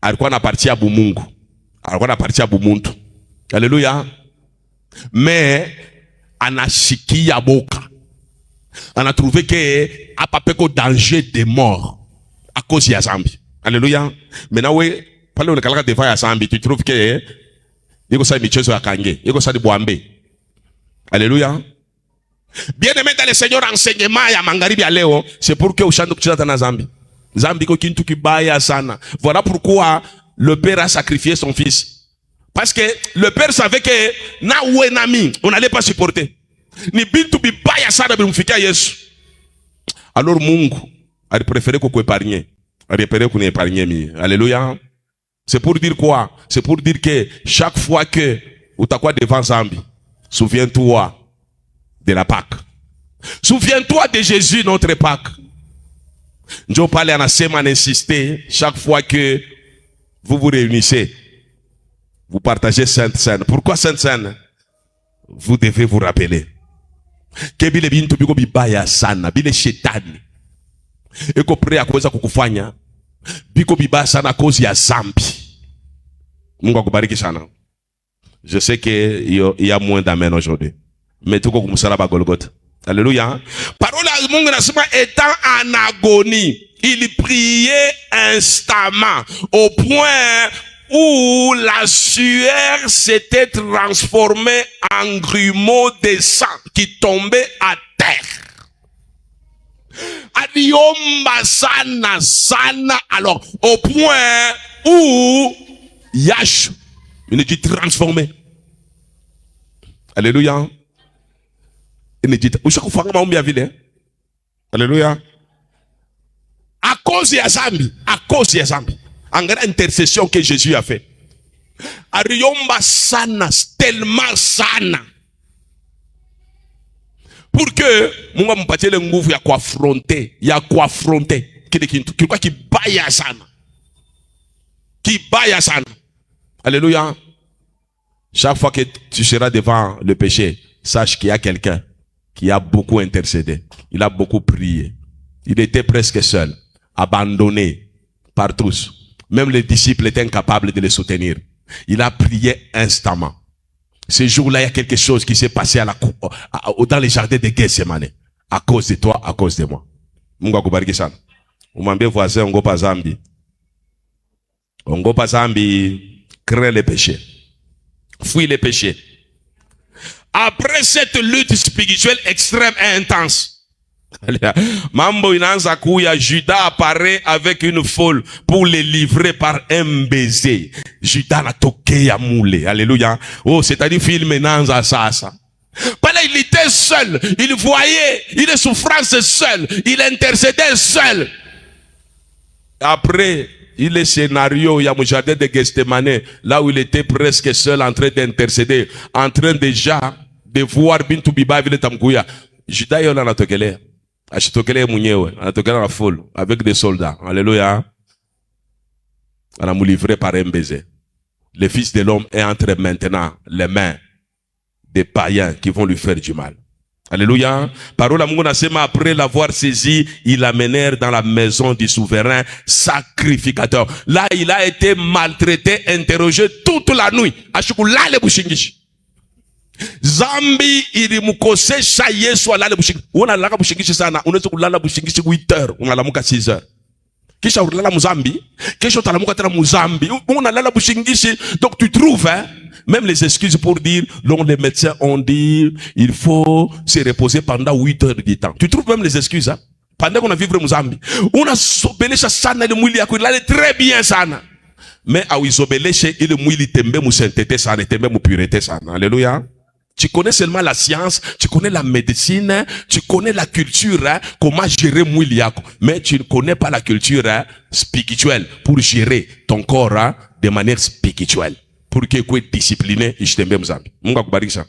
Alikuwa na parti ya Mungu. Alikuwa na parti ya muntu. Alléluia. Mais anashikia boka. On a trouvé que a pas peko danger de mort à cause de Zambi. Alléluia. Maintenant oui, parle de quelqu'un devant ya Zambi, tu trouves que yeko sa michezo ya kange, yeko sa di boambe. Alléluia. Bien aimé dans le Seigneur, enseignement ya mangaribi ya leo, c'est pour que ushando kucheza na Zambi. Zambi ko kintu kibaya sana. Voilà pourquoi le père a sacrifié son fils. Parce que le père savait que na uenami, on n'allait pas supporter. Ni bintu bibaya sana bilimfikia Yesu. Alors Mungu a préféré kukuépargner. A préféré kunépargner mi. Alléluia. C'est pour dire quoi? C'est pour dire que chaque fois que utakuwa devant Zambi, souviens-toi de la Pâque. Souviens-toi de Jésus, notre Pâque. Njo pale anasema insister chaque fois que vous vous réunissez, vous partagez Sainte Seine. Pourquoi Sainte Seine? Vous devez vous rappeler que bile bintu biko bibaya sana, bile shetani eko prêt à kuweza kukufanya biko bibaya sana cause ya zambi. Mungu akubariki sana. Je sais que il y a moins d'amen aujourd'hui, mais tuko kumsalaba Golgotha. Alléluia. Parole à Mungu nasema étant en agonie, il priait instamment au point où la sueur s'était transformée en grumeaux de sang qui tombaient à terre. Aliomba sana sana, alors au point où Yahshua, il dit transformé. Alléluia. Il dit, alléluia. À cause de Zambi, à cause de Zambi. En grande intercession que Jésus a fait. Ariomba sana, tellement sana. Pour que, munga mpatie le nguvu ya kuaffronter, kile kintu, kilikuwa kibaya sana. Kibaya sana. Alléluia. Chaque fois que tu seras devant le péché, sache qu'il y a quelqu'un qui a beaucoup intercédé. Il a beaucoup prié. Il était presque seul, abandonné par tous. Même les disciples étaient incapables de le soutenir. Il a prié instamment. Ce jour-là, il y a quelque chose qui s'est passé dans les jardins de Gethsemane. À cause de toi, à cause de moi. Mungu akubariki sana. Umwambie voisin, ongopa zambi. Ongopa zambi, crains les péchés. Fuis les péchés. Après cette lutte spirituelle extrême et intense, mambo inaanza kuya, Judas apparaît avec une foule pour les livrer par un baiser. Judas natokea mule. Alléluia. Oh, c'est-à-dire film inaanza sasa. Pendant il était seul, il voyait, il est souffrance seul, il intercédait seul. Après, il est scénario, il y a mon jardin de Gethsemane, là où il était presque seul en train d'intercéder, en train déjà de voir Bintu Biba vile tamkuya. Judas yola natokele. Ashitokele mwenyewe, anatokele la foule avec des soldats. Alléluia. On a mou livré par un baiser. le Fils de l'homme est entre maintenant les mains des païens qui vont lui faire du mal. Alléluia. Parole à Mungu nasema, après l'avoir saisi, ils l'amenèrent dans la maison du souverain sacrificateur. Là, il a été maltraité, interrogé toute la nuit. Ashukulale bushingishi. Zambi ilimukosesha Yesu alale bushingishi. Unalala bushingishi sana. Unaweza kulala bushingishi 8h, unalamuka 6h. Kisha ulala muzambi, kisha utalamuka tena muzambi. Unalala bushingishi. Donc tu trouves, hein, même les excuses pour dire, dont les médecins ont dit, il faut se reposer pendant 8 heures de temps. Tu trouves même les excuses, hein? Pendant qu'on a vécu Mozambique. On a sobelesha sana le mwili yako, il allait très bien sana. Mais à isobeleshe, il mwili tembe mu sainteté sana, tembe mu pureté sana. Alléluia. Tu connais seulement la science, tu connais la médecine, tu connais la culture, hein, comment gérer mwili yako. Mais tu ne connais pas la culture, hein, spirituelle pour gérer ton corps, hein, de manière spirituelle. Pour que tu sois discipliné, je t'aime Mzambi. Mungu akubariki sana.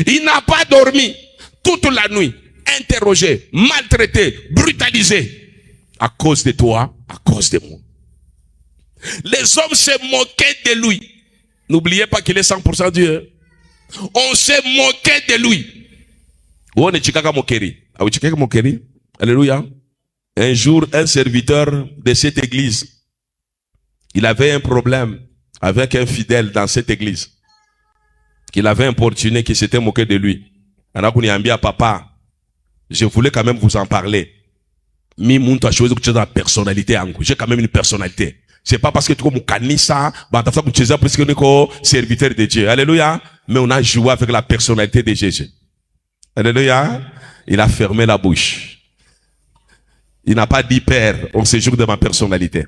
Il n'a pas dormi toute la nuit, interrogé, maltraité, brutalisé. À cause de toi, à cause de moi. Les hommes se moquaient de lui. N'oubliez pas qu'il est 100% Dieu. On se moquait de lui. On est chikaka mokeri. Ah oui, chikaka mokeri. Alléluia. Un jour, un serviteur de cette église, il avait un problème avec un fidèle dans cette église. Qu'il avait importuné, qui s'était moqué de lui. Alors qu'on y a dit à papa, je voulais quand même vous en parler. Mais mon toi chose que tu as la personnalité en j'ai quand même une personnalité. C'est pas parce que tu comme kanisa, bah t'as fait que tu es parce que tu es serviteur de Dieu. Alléluia. Mais on a joué avec la personnalité de Jésus. Alléluia. Il a fermé la bouche. Il n'a pas dit Père, on se joue de ma personnalité.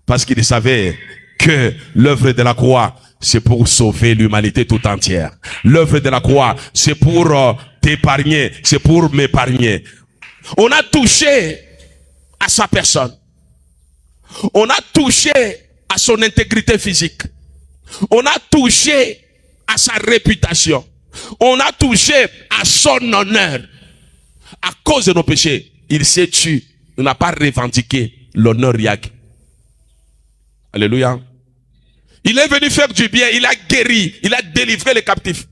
Parce qu'il savait que l'œuvre de la croix, c'est pour sauver l'humanité tout entière. L'œuvre de la croix, c'est pour t'épargner, c'est pour m'épargner. On a touché à sa personne. On a touché à son intégrité physique. On a touché à sa réputation. On a touché à son honneur. À cause de nos péchés, il s'est tué. Il n'a pas revendiqué l'honneur Yahweh. Alléluia. Il est venu faire du bien, il a guéri, il a délivré les captifs.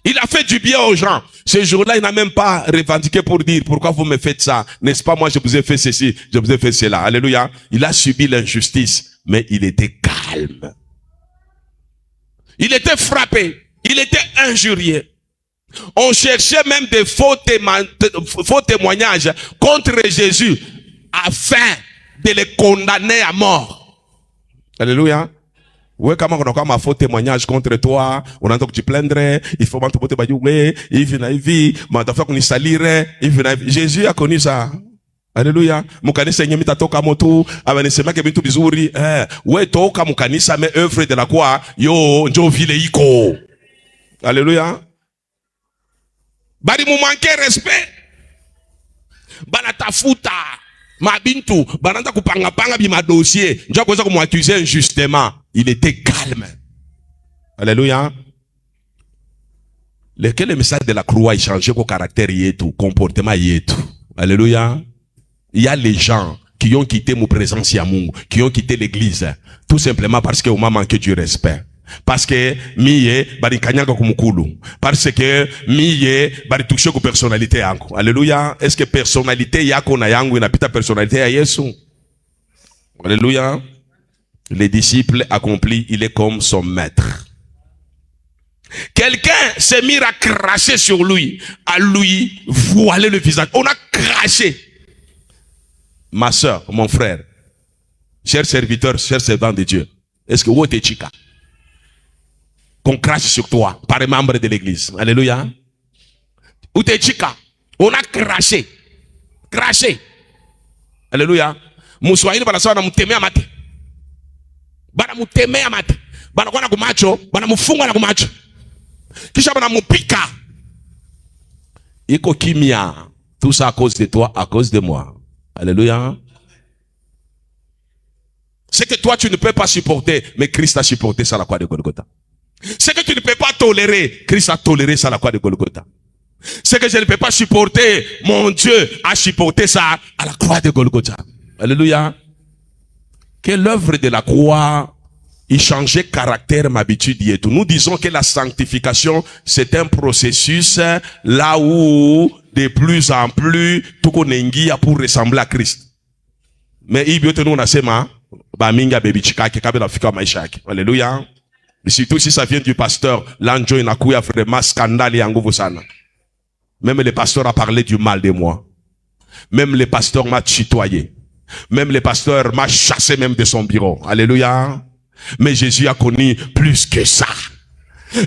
Il a fait du bien aux gens. Ce jour-là, il n'a même pas revendiqué pour dire pourquoi vous me faites ça. N'est-ce pas, moi je vous ai fait ceci, je vous ai fait cela. Alléluia. Il a subi l'injustice, mais il était calme. Il était frappé, il était injurié. On cherchait même des faux témoignages contre Jésus afin de les condamner à mort. Alléluia. Ouais, comment on a comme un faux témoignage contre toi, on entend que tu plaindrais, il faut m'entendre te bailler, il vient à vie, m'entend faire qu'on y salirait, il vient à vie. Jésus a connu ça. Alléluia. Mukanisa nyemita toka moto, abanesema ke bintu bizuri, ouais toka mukanisa mais œuvre de la croix, yo njo vile iko. Alléluia. Bari mu manquer respect. Bana tafuta mabintu, bananda kupanga panga bi ma dossier, njo koza ko mu accuser injustement. Il était calme. Alléluia. Lequel le message de la croix a changé au caractère yetu, comportement yetu. Alléluia. Il y a les gens qui ont quitté mon présence à Mungu, qui ont quitté l'église, tout simplement parce qu'on m'a manqué du respect. Parce que miye bari kanyanga kumukulu, parce que miye bari touché ko personnalité yangu. Alléluia. Est-ce que personnalité yako na yangu inapita personnalité ya Yesu? Alléluia. Les disciples accomplis, il est comme son maître. Quelqu'un s'est mis à cracher sur lui, à lui voiler le visage. On a craché. Ma soeur, mon frère, cher serviteur, cher servant de Dieu, est-ce que vous êtes chica? Qu'on crache sur toi par les membres de l'église. Alléluia. Où t'es chica? On a craché. Craché. Alléluia. Moussoïne, bala sawa na muteme amate. Bana muteme amate. Bana kwa na kumacho, bana mufunga na kumacho. Kisha bana mupika. Iko kimia. Tout ça à cause de toi, à cause de moi. Alléluia. Ce que toi tu ne peux pas supporter, mais Christ a supporté ça à la croix de Golgotha. Ce que tu ne peux pas tolérer, Christ a toléré ça à la croix de Golgotha. Ce que je ne peux pas supporter, mon Dieu a supporté ça à la croix de Golgotha. Alléluia. que l'œuvre de la croix, il changeait caractère, habitude et tout. Nous disons que la sanctification, c'est un processus là où, de plus en plus, tout qu'on a pour ressembler à Christ. Mais il y a nous nasema, ba minga baby chikake kabela fika maisha yake. Alléluia. Et surtout si ça vient du pasteur, l'anjo inakuya vraiment scandale ya nguvu sana. Même le pasteur a parlé du mal de moi. Même le pasteur m'a tutoyé. Même le pasteur m'a chassé même de son bureau. Alléluia. Mais Jésus a connu plus que ça.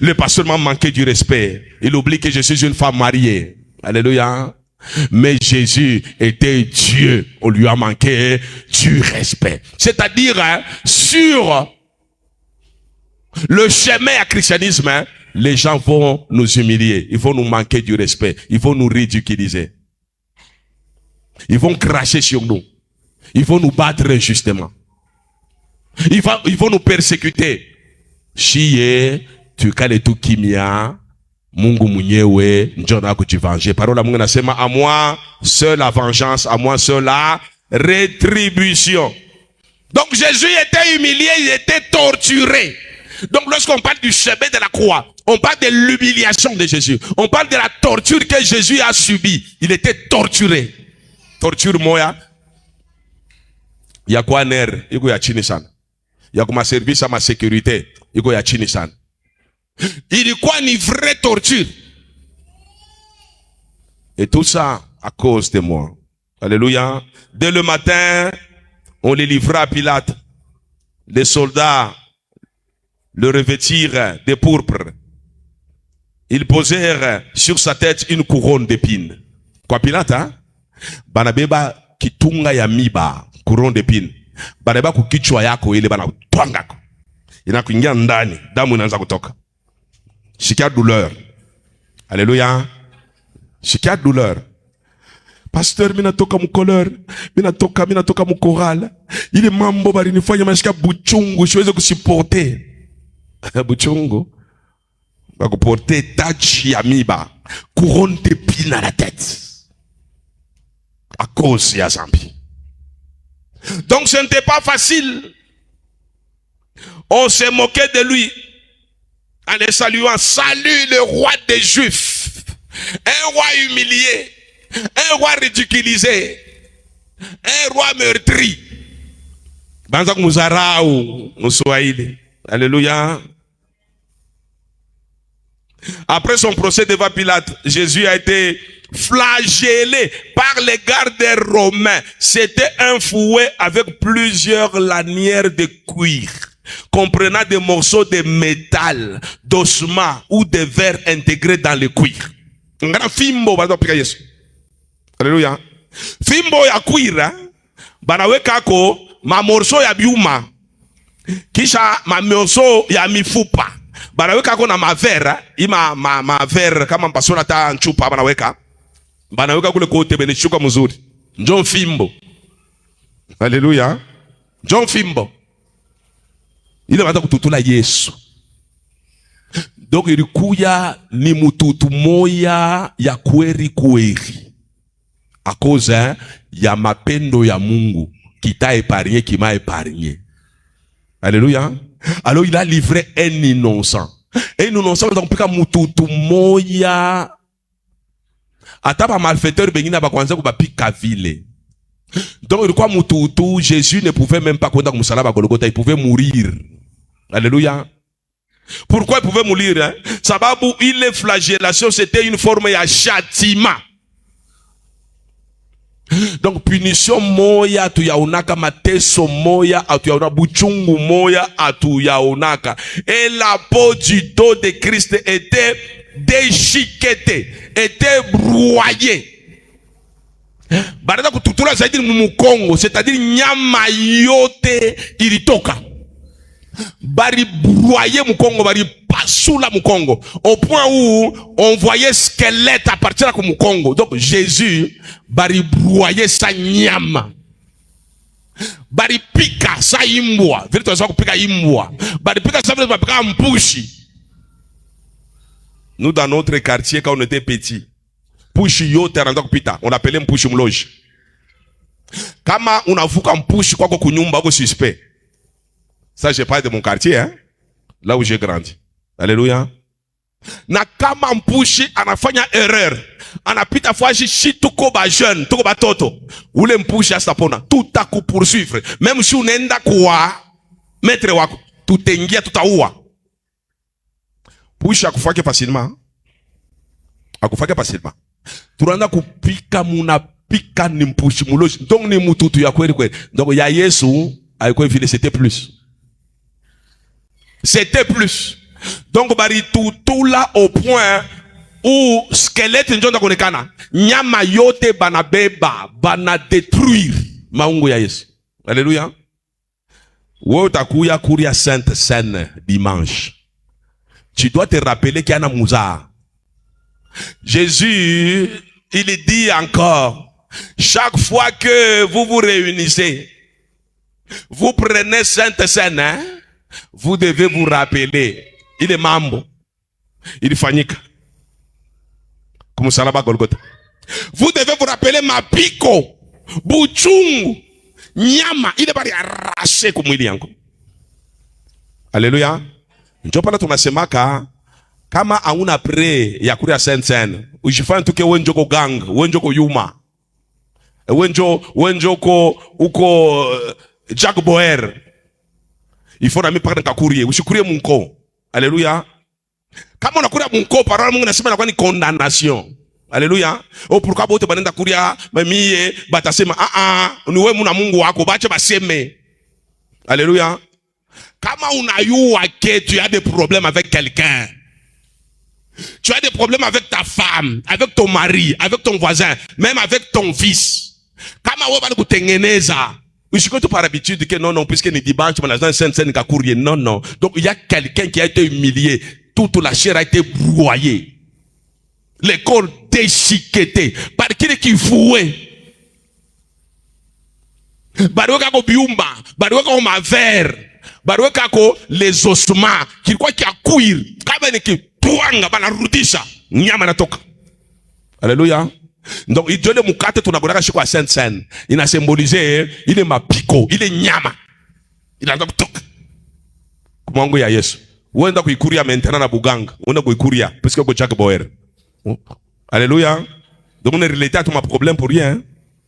Le pasteur m'a manqué du respect. Il oublie que je suis une femme mariée. Alléluia. Mais Jésus était Dieu. On lui a manqué du respect. C'est-à-dire, sur le chemin à christianisme, les gens vont nous humilier. Ils vont nous manquer du respect. Ils vont nous ridiculiser. Ils vont cracher sur nous. Ils vont nous battre injustement. Ils vont nous persécuter. Chiye, tu kale tu kimia, Mungu mwenyewe, njona kujivenger. Parole à Mungu nasema, à moi seule la vengeance, à moi seule la rétribution. Donc Jésus était humilié, il était torturé. Donc lorsqu'on parle du chemin de la croix, on parle de l'humiliation de Jésus. On parle de la torture que Jésus a subie. Il était torturé. Torture moya. Ya kwa ner, iko ya chini sana. Ya kuma service à ma sécurité, iko ya chini sana. Ilikuwa ni vraie torture. Et tout ça à cause de moi. Alléluia. Dès le matin, on les livra à Pilate. Les soldats le revêtirent de pourpre. Ils posèrent sur sa tête une couronne d'épines. Quoi Pilate, hein? Banabeba kitunga ya miba, couronne d'épines. Banabeba kukichwa yako ile bana twangako. Inakuingia ndani, damu inaanza kutoka. Sikia douleur. Alléluia. Sikia douleur. Pasteur, mina toka mkoleur, mina toka mkoral. Ile mambo bari nifanya mashika buchungu, siweze kusiporter. Buchungu. Bako porter tachi ya miba, couronne d'épines à la tête. À cause ya zambi. Donc ce n'était pas facile. On se moquait de lui. En le saluant, salut le roi des Juifs. Un roi humilié. Un roi ridiculisé. Un roi meurtri. Banzak Muzarao, Moussouaïli. Alléluia. Après son procès devant Pilate, Jésus a été flagellé par les gardes romains. C'était un fouet avec plusieurs lanières de cuir, comprenant des morceaux de métal, d'ossements ou de verre intégrés dans le cuir. Alléluia. Fimbo ya cuir, banaweka ko ma morceau ya biuma, kisha ma morceau ya mifupa. Banaweka ko na mavera, ma verre kama mpasona ta nchupa banaweka. Banaweka kule kote benishuka mzuri. Njoo fimbo. Alléluia. Njoo fimbo. Ile wanataka kututula Yesu. Donc ilikuya ni mututu moya ya kweri kweri. A cause ya mapendo ya Mungu kita épargné, qui m'a épargné. Alléluia. Alors il a livré un innocent. Un innocent donc pika mututu moya. Ataba malfaiteur bengina ba kwanza kubapika vile. Donc ilikuwa mututu, Jésus ne pouvait même pas kwenda kumsalaba Golgotha, il pouvait mourir. Alléluia. Pourquoi il pouvait mourir, hein? Sababu ile flagellation c'était une forme ya châtiment. Donc punition moya atuyaonaka, mateso moya atuyaonaka, buchungu moya atuyaonaka. Et la peau du dos de Christ était déchiquetée, était broyée. Barada kututula zaidi mumukongo, c'est-à-dire nyama yote ilitoka. Bari broyer mukongo, bari pasula mukongo, au point où on voyait squelette à partir de mukongo. Donc Jésus bari broyer sa nyama, bari pika sa imbwa, vile tunasema kupika imbwa, bari pika sa vile tunapika mpushi. Nous dans notre quartier quand on était petit, pushi yote anataka kupita, on appelait mpushi mloji. Kama unavuka mpushi kwako kunyumba uko suspect. Ça je parle de mon quartier, hein? Là où j'ai grandi. Alléluia. Na kama mpushi anafanya erreur, anapita fashi shi tuko ba jeune, tuko ba toto. Ule mpushi asapona, tutakupoursuivre. Même si unaenda kwa maître wako, tutaingia tutaua. Pushi akufake facilement. Akufake facilement. Turanda kupika munapika ni mpushi muloji. Donc ni mututu ya kweli kweli. Donc ya Yesu alikuwa vile c'était plus. C'était plus. Donc bari tout là au point où squelette njonda konekana. Nyama yote banabeba, bana détruire maungo ya Yesu. Alléluia. Wewe utakuya kuria Sainte Seine dimanche. Tu dois te rappeler qu'il y a un mouza. Jésus, il dit encore, chaque fois que vous vous réunissez, vous prenez Sainte Seine, hein? Vous devez vous rappeler, il est mambo, il est fanika, comme Salaba Golgotha. Vous devez vous rappeler ma pico, buchungu, nyama, il est pas arraché comme il est. Alléluia. Ndio pala tunasemaka kama hauna pray ya kuria Sainte-Seine, ujifanye tuke wenjo ko gang, wenjo ko yuma. Wenjo ko uko Jack Boer. Il faut nami pakana kakurie, usikurie munko. Alléluia. Kama unakuria munko, parole Mungu nasema na kwa ni condamnation. Alléluia. O pourquoi bote banenda kuria mamiye batasema ni wewe muna Mungu wako bache baseme. Alléluia. Kama unayua que tu as des problèmes avec quelqu'un, tu as des problèmes avec ta femme, avec ton mari, avec ton voisin, même avec ton fils. Kama wewe bali kutengeneza, usikote par habitude que non, puisque ni dimanche, on a dans scène kakurie, non. Donc il y a quelqu'un qui a été humilié, toute la chair a été broyée, le corps déchiqueté, par qui fouet. Baroka ko biumba, baroka ko maver. Baroka ko les ossements kilikuwa kia kuir kama ni kitwanga banarudisha nyama natoka. Alléluia. Donc idole mukate tunagonaka shiko ya Sainte Seine ina symboliser ile mapiko ile nyama inaanza kutoka kumango ya Yesu. Uenda kuikuria maintenant na buganga, uenda kuikuria parce que ko Jack Boer. Alléluia. Donc on est relaté à ton problème pour rien.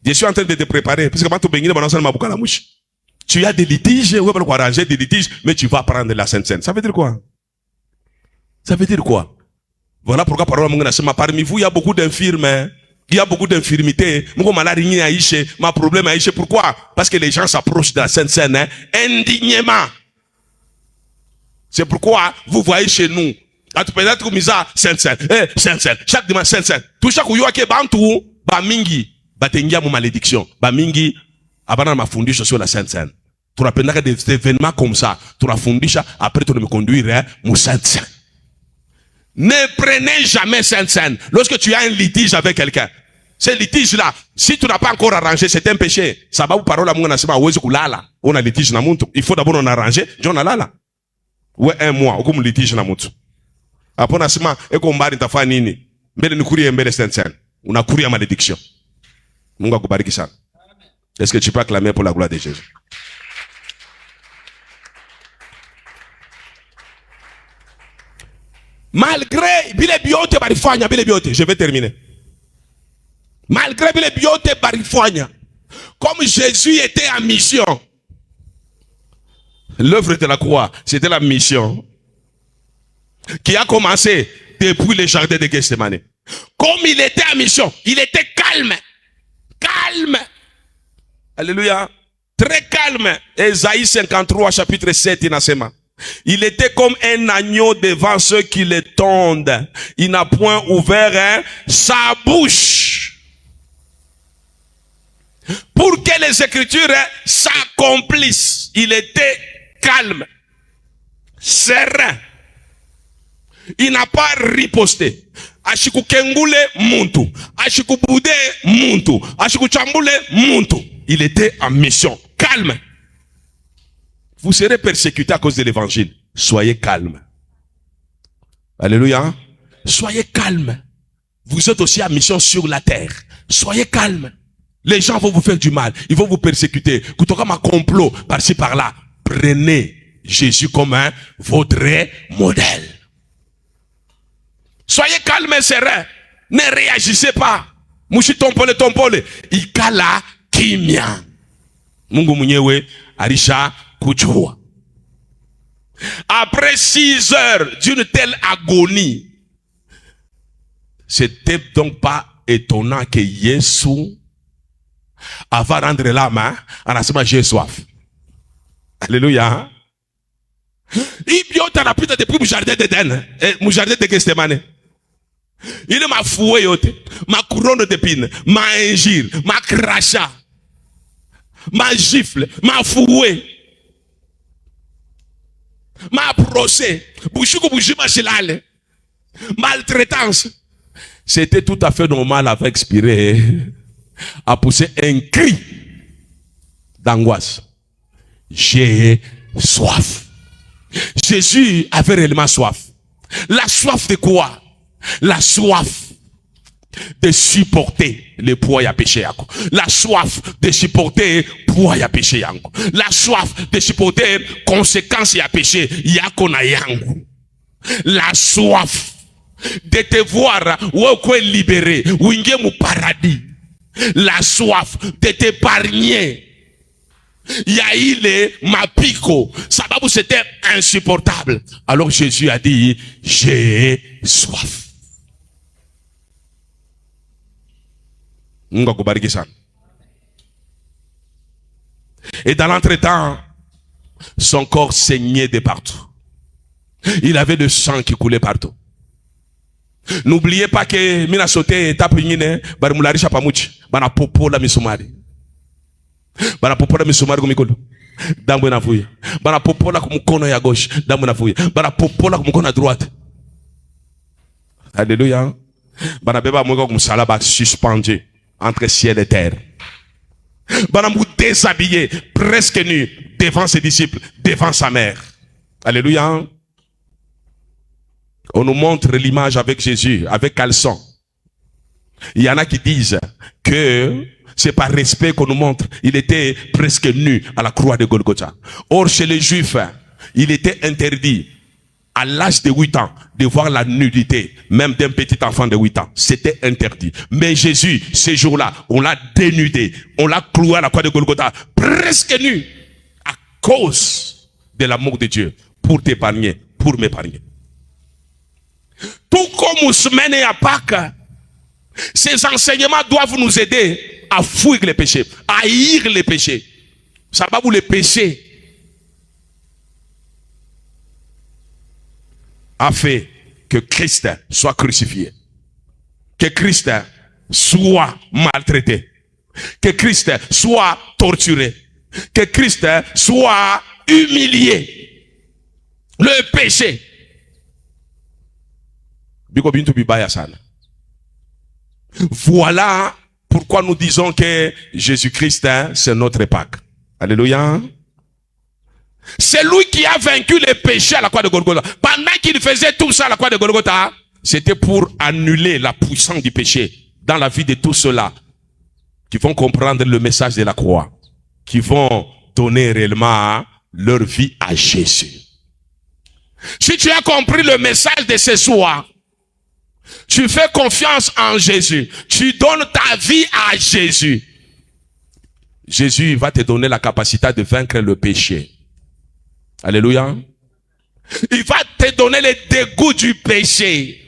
Je suis en train de te préparer parce que quand tu bengine banasana mabuka la mouche. Tu as des litiges, ouais, pour arranger des litiges, mais tu vas prendre la Sainte Seine. Ça veut dire quoi? Ça veut dire quoi? Voilà pourquoi parole Mungu nasema parmi vous il y a beaucoup d'infirmes, il y a beaucoup d'infirmités. Mungu maladie aishe, ma problème aishe. Pourquoi? Parce que les gens s'approchent de la Sainte Seine indignement. C'est pourquoi vous voyez chez nous, à tout peut-être comme ça Sainte Seine, Sainte Seine, chaque dimanche Sainte Seine. Tout chaque jour que bantu ba mingi batengia mu malédiction, ba mingi abana mafundisho sur la Sainte Seine. Tu rappelles des événements comme ça, tu rafundisha, après tu me conduire mon Sainte Seine. Ne prenez jamais Sainte Seine. Lorsque tu as un litige avec quelqu'un, ce litige-là, si tu n'as pas encore arrangé, c'est un péché. Ça va vous parler à Mungu nasema uweze kulala. On a litige na muntu. Il faut d'abord on arranger, John lala. Ouais, un mois, comme litige na muntu. Après nasema eko mbari nitafanya nini? Mbele nikurie mbele Sainte Seine. Unakuria malédiction. Mungu akubariki sana. Est-ce que tu peux acclamer pour la gloire de Jésus? Malgré bile biote barifanya bile biote, je vais terminer. Malgré bile biote barifanya, comme Jésus était en mission, l'œuvre de la croix, c'était la mission qui a commencé depuis le jardin de Gethsemane. Comme il était en mission, il était calme. Calme. Alléluia. Très calme. Ésaïe 53, chapitre 7, inasema. Il était comme un agneau devant ceux qui le tondent. Il n'a point ouvert sa bouche. Pour que les Écritures s'accomplissent. Il était calme. Serein. Il n'a pas riposté. Ashikukengule muntu. Ashikubude muntu. Ashikuchambule muntu. Il était en mission. Calme. Vous serez persécutés à cause de l'évangile. Soyez calme. Alléluia. Soyez calme. Vous êtes aussi en mission sur la terre. Soyez calme. Les gens vont vous faire du mal. Ils vont vous persécuter. Kutoka ma complot, par-ci, par-là. Prenez Jésus comme votre modèle. Soyez calme et serein. Ne réagissez pas. Mushi tompole. Ikala kimya. Mungu mwenyewe alisha kujua. Après 6 heures d'une telle agonie, c'était donc pas étonnant que Jésus, avant de rendre la main, en a j'ai soif. Alléluia. Il biota la putain depuis mon jardin d'Éden, mon jardin de Gethsemane. Il m'a foué, ma couronne d'épines, m'a injure, m'a crachat, m'a gifle, m'a foué, m'a procès, bouchoukou bouchou machilale, maltraitance. C'était tout à fait normal avec expirer, à pousser un cri d'angoisse. J'ai soif. Jésus avait réellement soif. La soif de quoi? La soif de supporter le poids à péché. La soif de supporter poids à péché. La soif de supporter conséquences à péché. La soif de te voir ou libéré ou au paradis. La soif de t'épargner. Yaïle Mapiko, sababu c'était insupportable. Alors Jésus a dit, j'ai soif. Et dans l'entretemps, son corps saignait de partout. Il avait le sang qui coulait partout. N'oubliez pas que mina sauté tapinine barimularisha pamuchi bana popola misumari. Bana popola misumari kumikolo. Damu na vuya. Bana popola kumkono ya gauche, damu na vuya. Bana popola kumkono ya droite. Alléluia. Bana beba mweko kumsalaba suspendu entre ciel et terre. Bana mou déshabillé, presque nu, devant ses disciples, devant sa mère. Alléluia. On nous montre l'image avec Jésus, avec caleçon. Il y en a qui disent que c'est par respect qu'on nous montre. Il était presque nu à la croix de Golgotha. Or, chez les Juifs, il était interdit à l'âge de 8 ans de voir la nudité, même d'un petit enfant de 8 ans. C'était interdit. Mais Jésus, ces jours-là, on l'a dénudé. On l'a cloué à la croix de Golgotha, presque nu, à cause de l'amour de Dieu, pour t'épargner, pour m'épargner. Tout comme Ousmane et à Pâques, ces enseignements doivent nous aider à fuir les péchés, à haïr les péchés. Ça va vous les péchés a fait que Christ soit crucifié, que Christ soit maltraité, que Christ soit torturé, que Christ soit humilié. Le péché. Voilà pourquoi nous disons que Jésus-Christ, c'est notre Pâques. Alléluia. C'est lui qui a vaincu les péchés à la croix de Golgotha. Pendant qu'il faisait tout ça à la croix de Golgotha, c'était pour annuler la puissance du péché dans la vie de tous ceux-là qui vont comprendre le message de la croix, qui vont donner réellement leur vie à Jésus. Si tu as compris le message de ce soir, tu fais confiance en Jésus. Tu donnes ta vie à Jésus. Jésus va te donner la capacité de vaincre le péché. Alléluia. Il va te donner le dégoût du péché.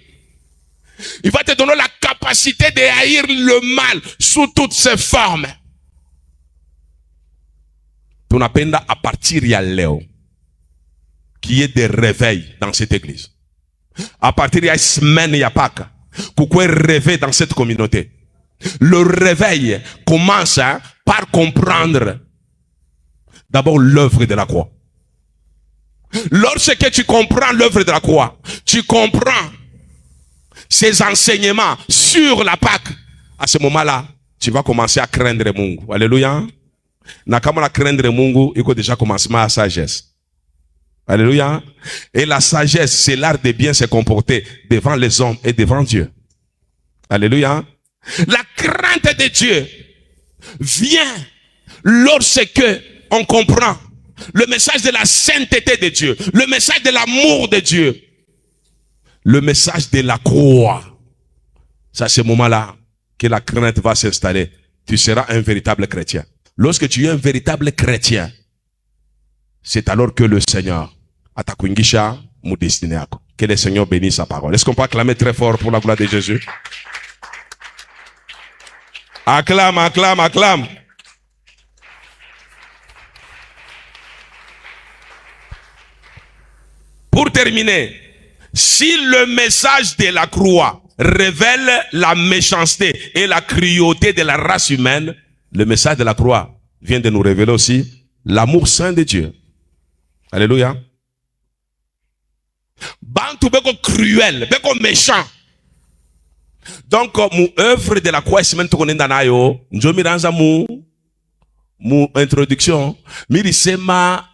Il va te donner la capacité de haïr le mal sous toutes ses formes. Tunapenda à partir ya leo qui est des réveils dans cette église. À partir de la semaine, il y a Pâques. Pourquoi rêver dans cette communauté? Le réveil commence par comprendre d'abord l'œuvre de la croix. Lorsque tu comprends l'œuvre de la croix, tu comprends ces enseignements sur la Pâques. À ce moment-là, tu vas commencer à craindre Mungu. Alléluia. Nakama la craindre Mungu, il faut déjà commencer à la sagesse. Alléluia. Et la sagesse, c'est l'art de bien se comporter devant les hommes et devant Dieu. Alléluia. La crainte de Dieu vient lorsque on comprend le message de la sainteté de Dieu, le message de l'amour de Dieu, le message de la croix. C'est à ce moment-là que la crainte va s'installer. Tu seras un véritable chrétien. Lorsque tu es un véritable chrétien, c'est alors que le Seigneur atakuingisha mu destiné yako. Que le Seigneur bénisse sa parole. Est-ce qu'on peut acclamer très fort pour la gloire de Jésus? Acclame, acclame, acclame. Pour terminer, si le message de la croix révèle la méchanceté et la cruauté de la race humaine, le message de la croix vient de nous révéler aussi l'amour saint de Dieu. Alléluia. Bantu beko cruel, beko méchant. Donc, mon œuvre de la croix, semaine tokonenda nayo, njo miranza mu introduction, mirisema.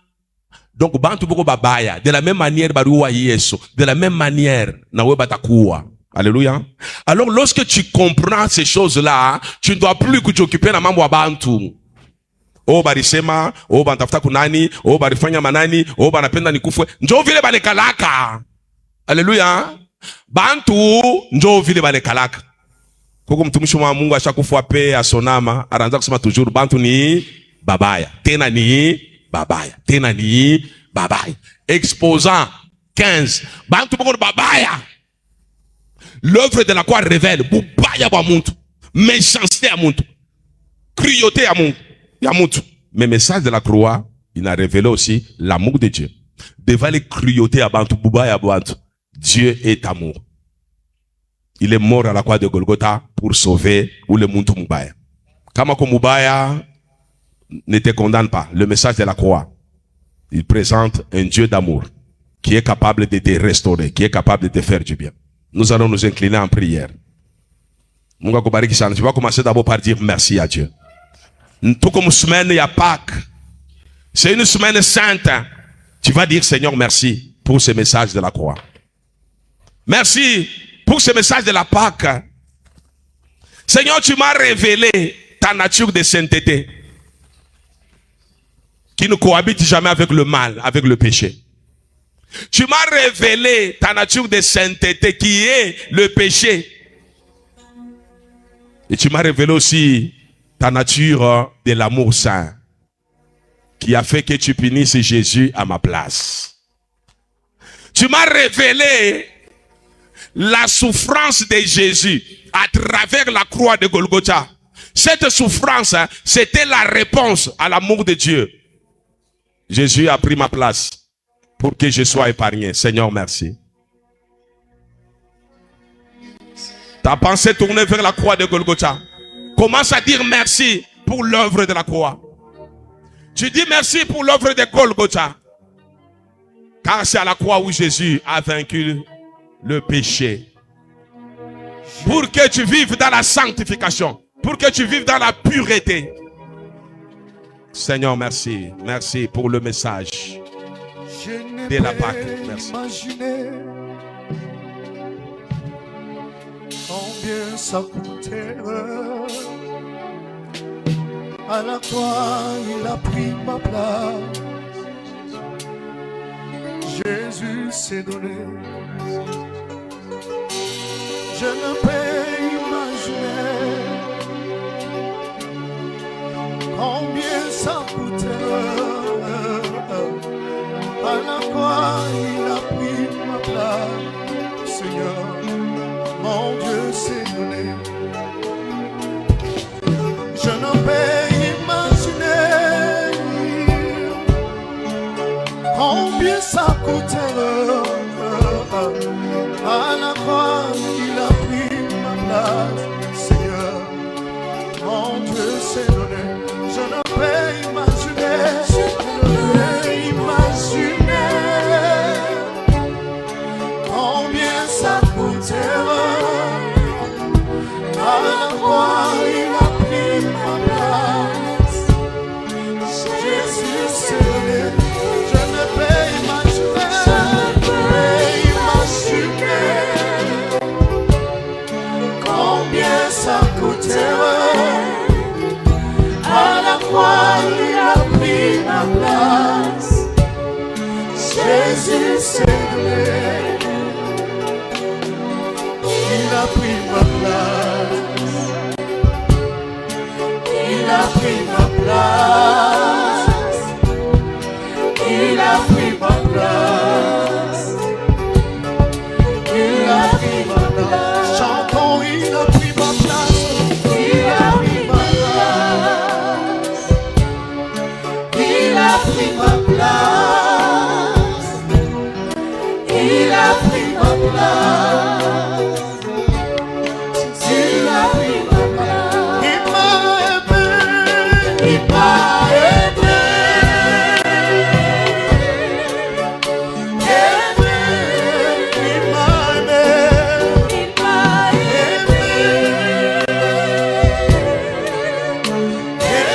Donc, bantu beko babaya, de la même manière baruwa yeso, de la même manière nawe batakuwa. Alléluia. Alors, lorsque tu comprends ces choses-là, tu ne dois plus que t'occuper na mambo wa bantu. Oh barisema, oh bantafuta kunani, oh barifanya manani, oh banapenda nikufwe. Njo vile balekalaka. Alléluia. Bantu njo vile balekalaka. Koko mtumishi wa Mungu ashakufa pe asonama, anaanza kusema toujours bantu ni babaya. Tena ni babaya. Tena ni babaya. Exposant 15. Bantu boko babaya. L'œuvre de la croix révèle bubaya wa muntu, méchanceté à muntu, cruauté à muntu. Mais le message de la croix, il a révélé aussi l'amour de Dieu. Devant les cruautés à Bantu, Bouba et Bantu, Dieu est amour. Il est mort à la croix de Golgotha pour sauver ou le Muntu Mubaya. Kamako Mubaya ne te condamne pas. Le message de la croix, il présente un Dieu d'amour qui est capable de te restaurer, qui est capable de te faire du bien. Nous allons nous incliner en prière. Tu vas commencer d'abord par dire merci à Dieu. Tout comme semaine, il y a Pâques. C'est une semaine sainte. Tu vas dire Seigneur merci pour ce message de la croix. Merci pour ce message de la Pâques. Seigneur, tu m'as révélé ta nature de sainteté qui ne cohabite jamais avec le mal, avec le péché. Tu m'as révélé ta nature de sainteté qui est le péché. Et tu m'as révélé aussi ta nature de l'amour saint qui a fait que tu punisses Jésus à ma place. Tu m'as révélé la souffrance de Jésus à travers la croix de Golgotha. Cette souffrance, c'était la réponse à l'amour de Dieu. Jésus a pris ma place pour que je sois épargné. Seigneur, merci. Ta pensée tournée vers la croix de Golgotha. Commence à dire merci pour l'œuvre de la croix. Tu dis merci pour l'œuvre de Golgotha. Car c'est à la croix où Jésus a vaincu le péché. Pour que tu vives dans la sanctification. Pour que tu vives dans la pureté. Seigneur, merci. Merci pour le message de la Pâque. Merci. Combien ça coûtait. À la croix, il a pris ma place. Jésus s'est donné. Je ne peux imaginer combien ça coûtait. À la croix, il a pris ma place. Seigneur, mon Dieu s'est donné. Je ne peux imaginer combien ça coûtait. À la croix, il a pris ma place. Seigneur, mon Dieu s'est donné. Je ne peux imaginer. Je ne peux imaginer combien ça coûtait. À la croix, il a pris ma place. Jésus s'est donné. Je ne peux imaginer. Je ne peux imaginer. Jésus s'est donné. Il a pris ma place. Il a pris ma place. Il a pris ma place. Il a pris ma place. Chantons, il a pris ma place. Il a pris ma place. Il a pris ma place. Il a pris ma place. Il a pris ma place. Il m'a aimé. Il m'a aimé. Aimé. Il m'a aimé. Il m'a aimé.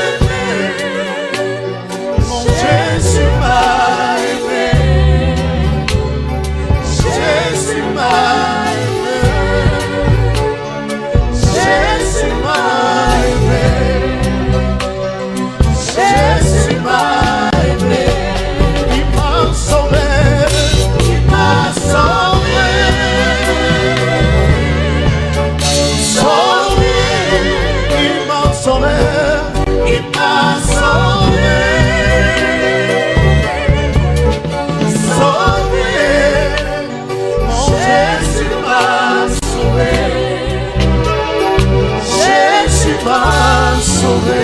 Aimé. Mon Jésus m'a aimé. Jésus m'a aimé. Jésus m'a aimé. Jésus m'a aimé. Il m'a sauvé. Il m'a sauvé. Sauvé. Il m'a sauvé. Il m'a sauvé. Sauvé. Mon Jésus m'a sauvé. Jésus m'a sauvé.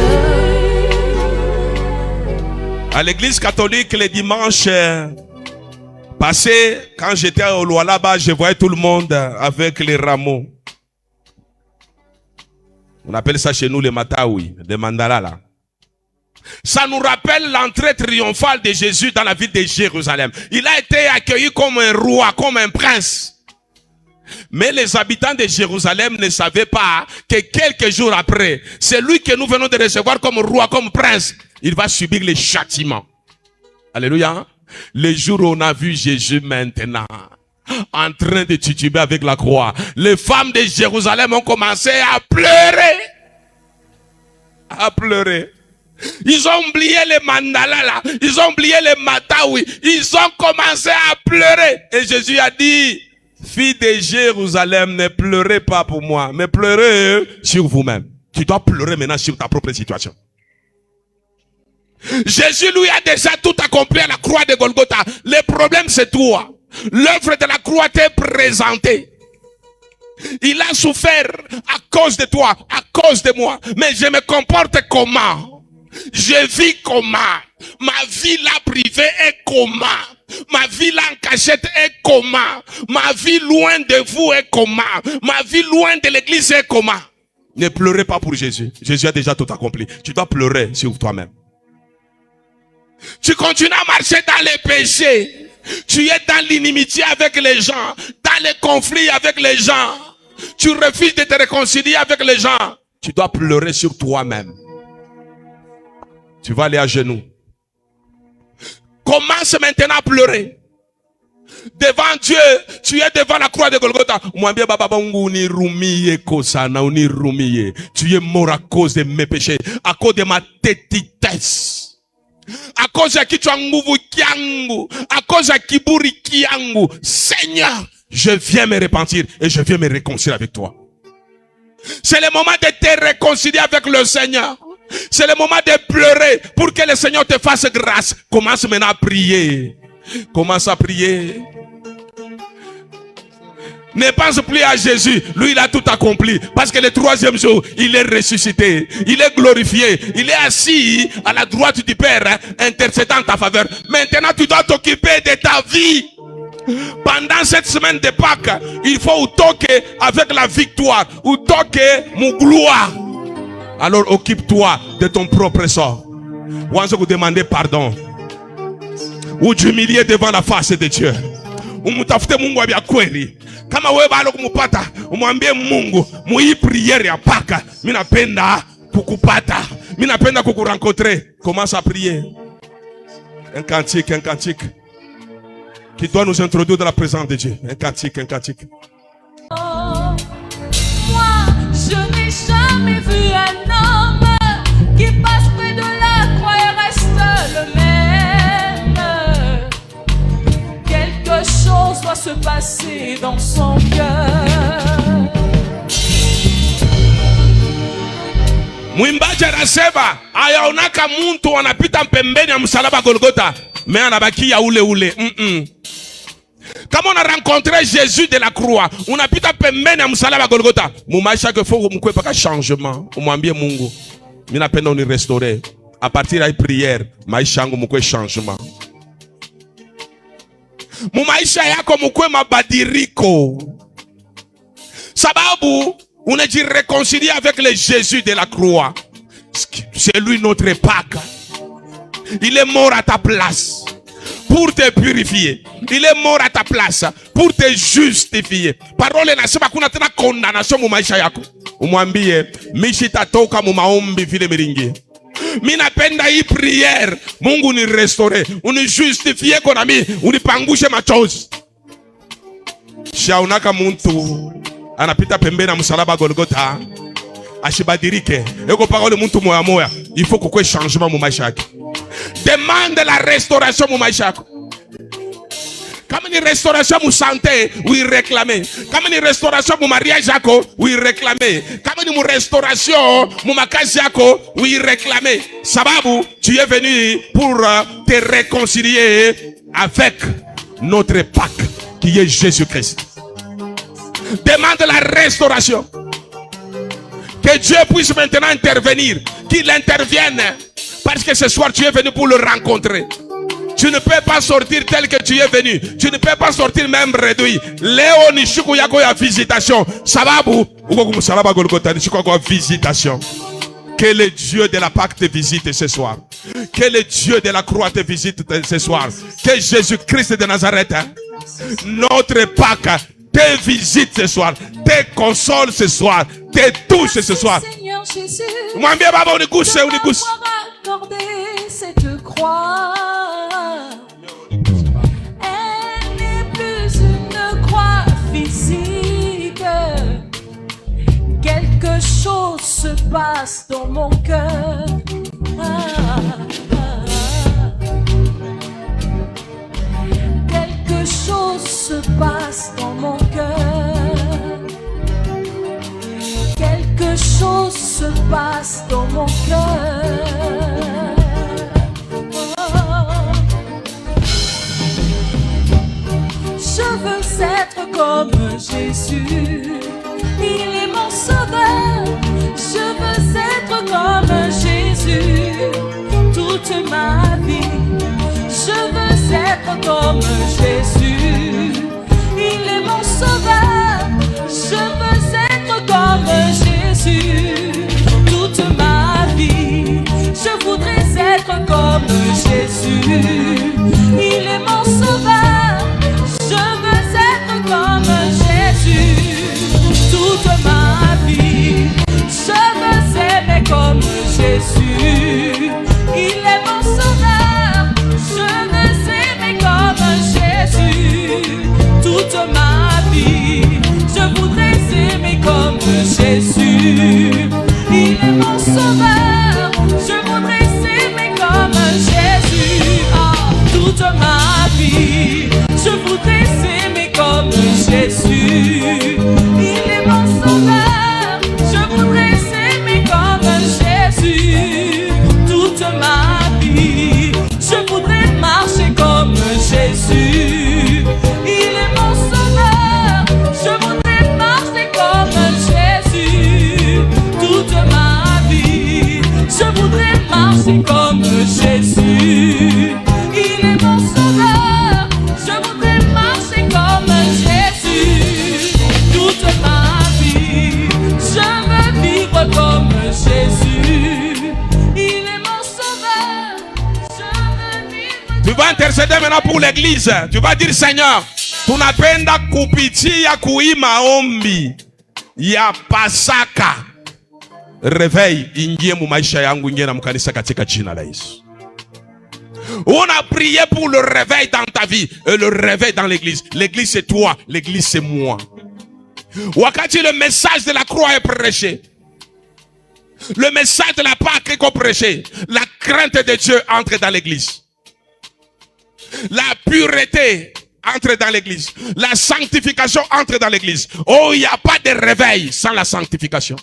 À l'église catholique, les dimanches passés, quand j'étais au Loa là-bas, je voyais tout le monde avec les rameaux. On appelle ça chez nous les mataoui, les mandalas là. Ça nous rappelle l'entrée triomphale de Jésus dans la ville de Jérusalem. Il a été accueilli comme un roi, comme un prince. Mais les habitants de Jérusalem ne savaient pas que quelques jours après, celui que nous venons de recevoir comme roi, comme prince, il va subir les châtiments. Alléluia. Le jour où on a vu Jésus maintenant, en train de tituber avec la croix, les femmes de Jérusalem ont commencé à pleurer. À pleurer. Ils ont oublié les mandalas là. Ils ont oublié les mataoui. Ils ont commencé à pleurer. Et Jésus a dit, fille de Jérusalem, ne pleurez pas pour moi, mais pleurez sur vous-même. Tu dois pleurer maintenant sur ta propre situation. Jésus lui a déjà tout accompli à la croix de Golgotha. Le problème c'est toi. L'œuvre de la croix t'est présentée. Il a souffert à cause de toi, à cause de moi. Mais je me comporte comment? Je vis comment? Ma vie là privée est comment? Ma vie là en cachette est comment? Ma vie loin de vous est comment? Ma vie loin de l'église est comment? Ne pleurez pas pour Jésus. Jésus a déjà tout accompli. Tu dois pleurer sur toi-même. Tu continues à marcher dans les péchés. Tu es dans l'inimitié avec les gens, dans les conflits avec les gens. Tu refuses de te réconcilier avec les gens. Tu dois pleurer sur toi-même. Tu vas aller à genoux. Commence maintenant à pleurer. Devant Dieu, tu es devant la croix de Golgotha. Tu es mort à cause de mes péchés, à cause de ma tétitesse. À cause de qui tu as nguvu kiangu, à cause de kiburi kiangu. Seigneur, je viens me repentir et je viens me réconcilier avec toi. C'est le moment de te réconcilier avec le Seigneur. C'est le moment de pleurer pour que le Seigneur te fasse grâce. Commence maintenant à prier. Commence à prier. Ne pense plus à Jésus. Lui, il a tout accompli. Parce que le troisième jour, il est ressuscité. Il est glorifié. Il est assis à la droite du Père, intercédant en ta faveur. Maintenant, tu dois t'occuper de ta vie. Pendant cette semaine de Pâques, il faut toquer avec la victoire. Ou toquer mon gloire. Alors occupe-toi de ton propre sort. Ou en ce que vous demandez pardon. Ou d'humilier devant la face de Dieu. Ou mutafute Mungu wa kweli. Kama wewe bado kumupata, umwambie Mungu, muhii prière ya Pâques, mimi napenda kukupata. Mimi napenda kukurencontrer. Commence à prier. Un cantique qui doit nous introduire dans la présence de Dieu. Un cantique. Moi, je n'ai jamais vu un homme qui passe près de la croix et reste le même. chose doit se passer dans son cœur. Mwimbaji anasema ayaonaka muntu anapita pembeni ya msalaba Golgotha, mais anabaki ya ule ule. Kama on a rencontré Jésus de la croix, unapita pembeni ya msalaba Golgotha, mu maisha yako faut mkwe paka changement. Umwambie Mungu, mimi napenda uni restaurer. A partir ya prière, maisha yangu mkwe changement. Mu maisha yako mkwe mabadiriko. Sababu unajiréconcilier avec le Jésus de la croix. C'est lui notre Pâques. Il est mort à ta place pour te purifier. Il est mort à ta place pour te justifier. Parole nasema kuna tena condamnation mu maisha yako. Umwambie mishi tatoka mu maombi vile miringi. Mimi napenda hii prière. Mungu ni restaurer, uni justifier kwa nami, unipangushe machozi. Shaunaka muntu anapita pembeni na msalaba Golgotha, ashibadirike. Eko parole muntu moya moya, il faut kukwe changement mu maisha yako. Demande la restauration mu maisha yako. Kama ni restauration mu santé, oui réclamer. Kama ni restauration mu mariage yako, oui réclamer. Kama ni mu restauration mu makazi yako, oui réclamer. Sababu tu es venu pour te réconcilier avec notre Pâques qui est Jésus-Christ. Demande la restauration. Que Dieu puisse maintenant intervenir. Qu'il intervienne. Parce que ce soir tu es venu pour le rencontrer. Tu ne peux pas sortir tel que tu es venu. Tu ne peux pas sortir même réduit. Léo nishuku yako ya visitation. Sababu uko kumsalaba Golgotha nishuku yako ya visitation. Que le Dieu de la Pâque te visite ce soir. Que le Dieu de la croix te visite ce soir. Que Jésus-Christ de Nazareth, notre Pâque, te visite ce soir, te console ce soir, te touche ce soir. Seigneur Jésus, Mwambie baba uniguse, uniguse. accordé cette croix. Elle n'est plus une croix physique. Quelque chose se passe dans mon cœur. Quelque chose se passe dans mon cœur. Quelque chose se passe dans mon cœur. Je veux être comme Jésus. Il est mon sauveur. Je veux être comme Jésus toute ma vie. Je veux être comme Jésus. Il est mon sauveur. Je veux être comme Jésus toute ma vie. Je voudrais être comme Jésus. Il est mon sauveur. Je veux être comme Jésus toute ma vie. Je veux aimer comme Jésus. Il est mon sauveur. Je veux aimer comme Jésus toute ma vie. Je voudrais aimer comme Jésus. Il est mon sauveur. Je voudrais aimer comme Jésus toute ma vie. Je voudrais aimer comme Jésus. Il est mon sauveur. Je voudrais aimer comme Jésus toute ma vie. Je voudrais marcher comme Jésus. Il est mon sauveur. Je voudrais marcher comme Jésus toute ma vie. Je voudrais marcher comme Jésus. Il est mon sauveur. Je voudrais marcher comme Jésus toute ma vie. Je veux vivre comme Jésus. Il est mon sauveur. Je veux vivre. Tu vas intercéder maintenant pour l'église. Tu vas dire Seigneur, tunapenda kupitia kuima ombi ya Pasaka. Réveil ingie mu maisha yangu, ingie na mkanisa katika jina la Yesu. On a prié pour le réveil dans ta vie et le réveil dans l'église. L'église c'est toi, l'église c'est moi. Wakati le message de la croix est prêché, le message de la Pâque est prêché, la crainte de Dieu entre dans l'église. La pureté entre dans l'église. La sanctification entre dans l'église. Oh, il n'y a pas de réveil sans la sanctification.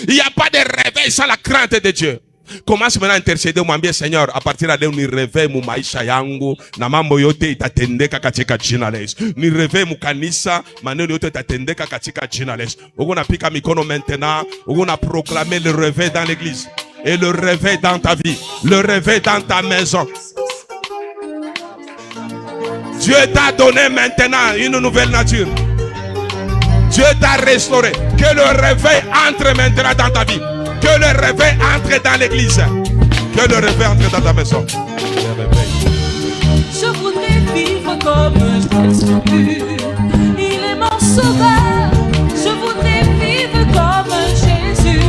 Il n'y a pas de réveil sans la crainte de Dieu. Commence maintenant à intercéder, mwambie Seigneur, à partir de leo ni réveil mu maisha yangu na mambo yote itatendeka katika jina la Yesu. Ni réveil mu kanisa, maneno yote itatendeka katika jina la Yesu. Uko napika mikono maintenant, uko na proclamer le réveil dans l'église et le réveil dans ta vie, le réveil dans ta maison. Dieu t'a donné maintenant une nouvelle nature. Dieu t'a restauré. Que le réveil entre maintenant dans ta vie. Que le réveil entre dans l'église. Que le réveil entre dans ta maison. Je voudrais vivre comme Jésus. Il est mon sauveur. Je voudrais vivre comme Jésus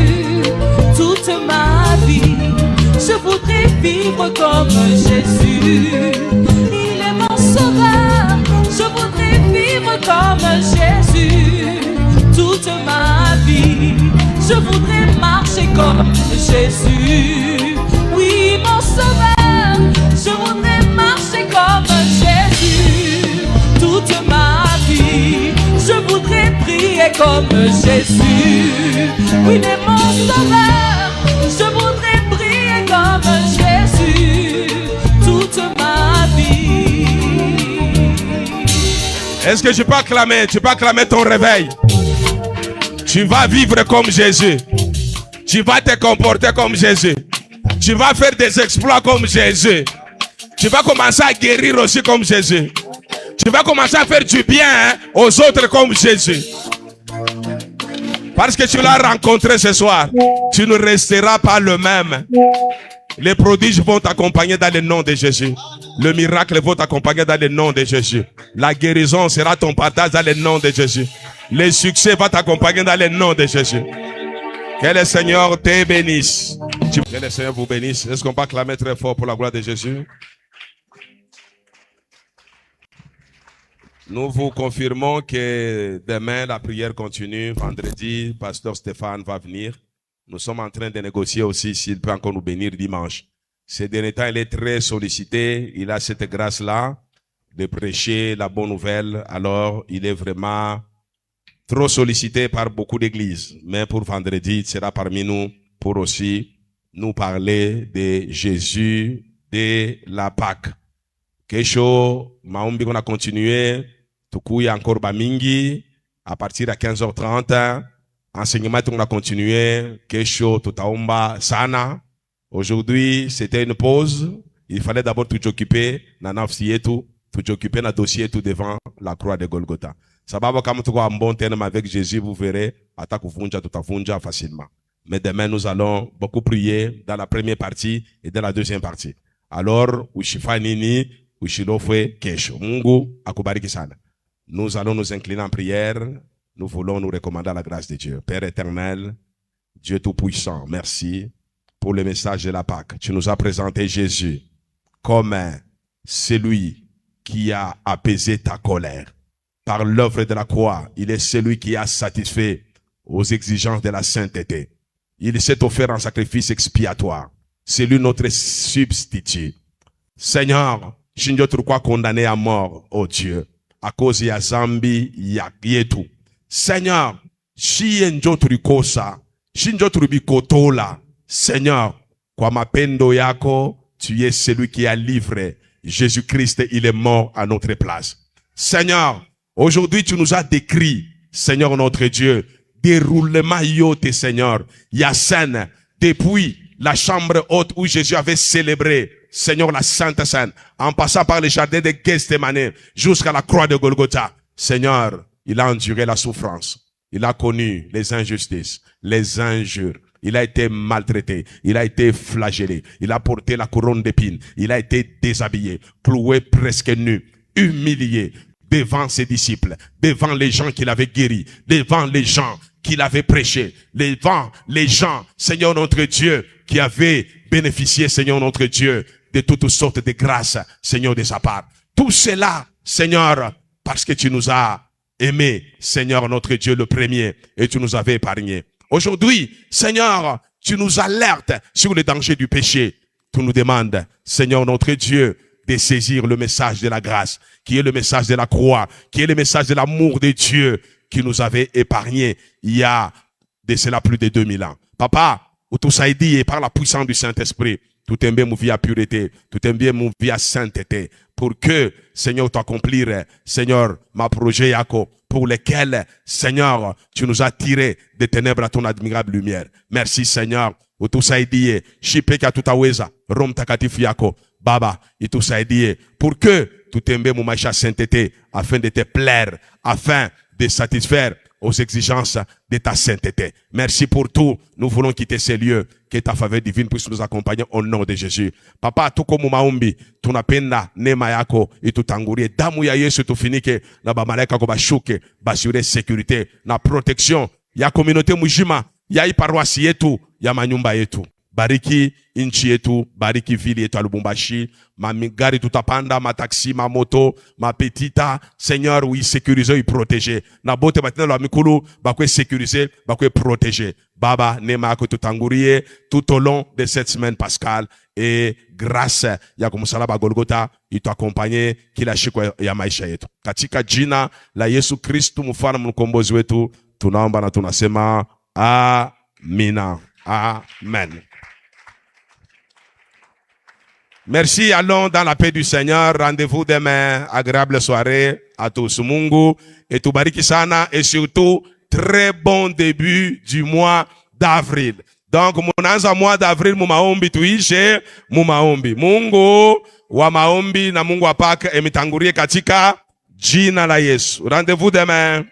toute ma vie. Je voudrais vivre comme Jésus. Il est mon sauveur. Je voudrais vivre comme Jésus toute ma vie. Je voudrais marcher comme Jésus. Oui, mon sauveur. Je voudrais marcher comme Jésus toute ma vie. Je voudrais prier comme Jésus. Oui, il est mon sauveur. Je voudrais prier comme Jésus toute ma vie. Est-ce que je peux acclamer? Tu peux acclamer ton réveil. Tu vas vivre comme Jésus. Tu vas te comporter comme Jésus. Tu vas faire des exploits comme Jésus. Tu vas commencer à guérir aussi comme Jésus. Tu vas commencer à faire du bien aux autres comme Jésus. Parce que tu l'as rencontré ce soir. Tu ne resteras pas le même. Les prodiges vont t'accompagner dans le nom de Jésus. Le miracle va t'accompagner dans le nom de Jésus. La guérison sera ton partage dans le nom de Jésus. Le succès va t'accompagner dans le nom de Jésus. Que le Seigneur te bénisse. Que le Seigneur vous bénisse. Est-ce qu'on peut acclamer très fort pour la gloire de Jésus? Nous vous confirmons que demain, la prière continue. Vendredi, Pasteur Stéphane va venir. Nous sommes en train de négocier aussi s'il peut encore nous bénir dimanche. Ces derniers temps, il est très sollicité. Il a cette grâce-là de prêcher la bonne nouvelle. Alors, il est vraiment trop sollicité par beaucoup d'églises. Mais pour vendredi, il sera parmi nous pour aussi nous parler de Jésus, de la Pâque. Kesho, maombi qu'on a continué. Tukuya encore bamingi. À partir de 15h30, enseignement qu'on a continué. Kesho, tutaomba sana. Aujourd'hui, c'était une pause. Il fallait d'abord tout occuper na nafsi yetu, tout occuper na dossier tout devant la croix de Golgotha. Sababu kama tuko en bon terme avec Jésus, vous verrez, atakuvunja tutavunja facilement. Mais demain, nous allons beaucoup prier dans la première partie et dans la deuxième partie. Alors, ushifa nini, ushilofwe kesho. Mungu akubariki sana. Nous allons nous incliner en prière. Nous voulons nous recommander à la grâce de Dieu. Père éternel, Dieu tout-puissant, merci pour le message de la Pâque. Tu nous as présenté Jésus comme celui qui a apaisé ta colère. Par l'œuvre de la croix, il est celui qui a satisfait aux exigences de la sainteté. Il s'est offert en sacrifice expiatoire. C'est lui notre substitut. Seigneur, shinjo tulikuwa condamné à mort, oh Dieu, à cause ya zambi ya yetu. Seigneur, shiye njo tulikosa, shinjo tulibikotola. Seigneur, kwa mapendo yako, tu es celui qui a livré. Jésus-Christ, il est mort à notre place. Seigneur, aujourd'hui tu nous as décrit, Seigneur notre Dieu, déroulement yote, Seigneur. Yassine, depuis la chambre haute où Jésus avait célébré, Seigneur, la Sainte Seine, en passant par le jardin de Gethsémane jusqu'à la croix de Golgotha. Seigneur, il a enduré la souffrance. Il a connu les injustices, les injures. Il a été maltraité, il a été flagellé, il a porté la couronne d'épines, il a été déshabillé, cloué presque nu, humilié devant ses disciples, devant les gens qu'il avait guéris, devant les gens qu'il avait prêchés, devant les gens, Seigneur notre Dieu, qui avaient bénéficié, Seigneur notre Dieu, de toutes sortes de grâces, Seigneur, de sa part. Tout cela, Seigneur, parce que tu nous as aimés, Seigneur notre Dieu, le premier, et tu nous avais épargnés. Aujourd'hui, Seigneur, tu nous alertes sur les dangers du péché. Tu nous demandes, Seigneur notre Dieu, de saisir le message de la grâce, qui est le message de la croix, qui est le message de l'amour de Dieu qui nous avait épargné il y a de cela plus de 2000 ans. Papa, tout ça est dit par la puissance du Saint-Esprit, tout aime bien mon vie à pureté, tout aime bien mon vie à sainteté, pour que, Seigneur, t'accomplir, Seigneur, ma projet yako, pour lesquels, Seigneur, tu nous as tirés des ténèbres à ton admirable lumière. Merci, Seigneur. Utusaidie, shipeka tutaweza, Rom takatifu yako, Baba, itusaidie, pour que tu t'aimes mon maisha sainteté, afin de te plaire, afin de satisfaire aux exigences de ta sainteté. Merci pour tout. Nous voulons quitter ces lieux. Que ta faveur divine puisse nous accompagner au nom de Jésus. Papa, tuko mu maombi, tunapenda neema yako itutangulie. Damu ya Yesu tufinike na bamalaika ko bashuke, basure sécurité na protection ya communauté mujima, ya paroisse yetu, ya manyumba yetu. Bariki inchi yetu, bariki vili yetu ya Lubumbashi, mamigari tutapanda, mataxi, mamoto, mapetita, Seigneur, oui, sécuriser, oui, protéger. Na bote batina la mikulu, bakwe sécuriser, bakwe protéger. Baba, nema yako tutangurie tout au long de cette semaine pascale, et grâce ya kumusala Golgotha, ito accompagner kila siku ya maisha yetu. Katika jina la Yesu Kristu mfalme mkombozi wetu, tunaomba na tunasema amina. Amen. Merci, allons dans la paix du Seigneur. Rendez-vous demain. Agréable soirée à tous. Mungu et tubariki sana, et surtout très bon début du mois d'avril. Donc munaanza mois d'avril mumaombi tuishe mumaombi. Mungu wa maombi na Mungu wa Paka emitangurie katika jina la Yesu. Rendez-vous demain.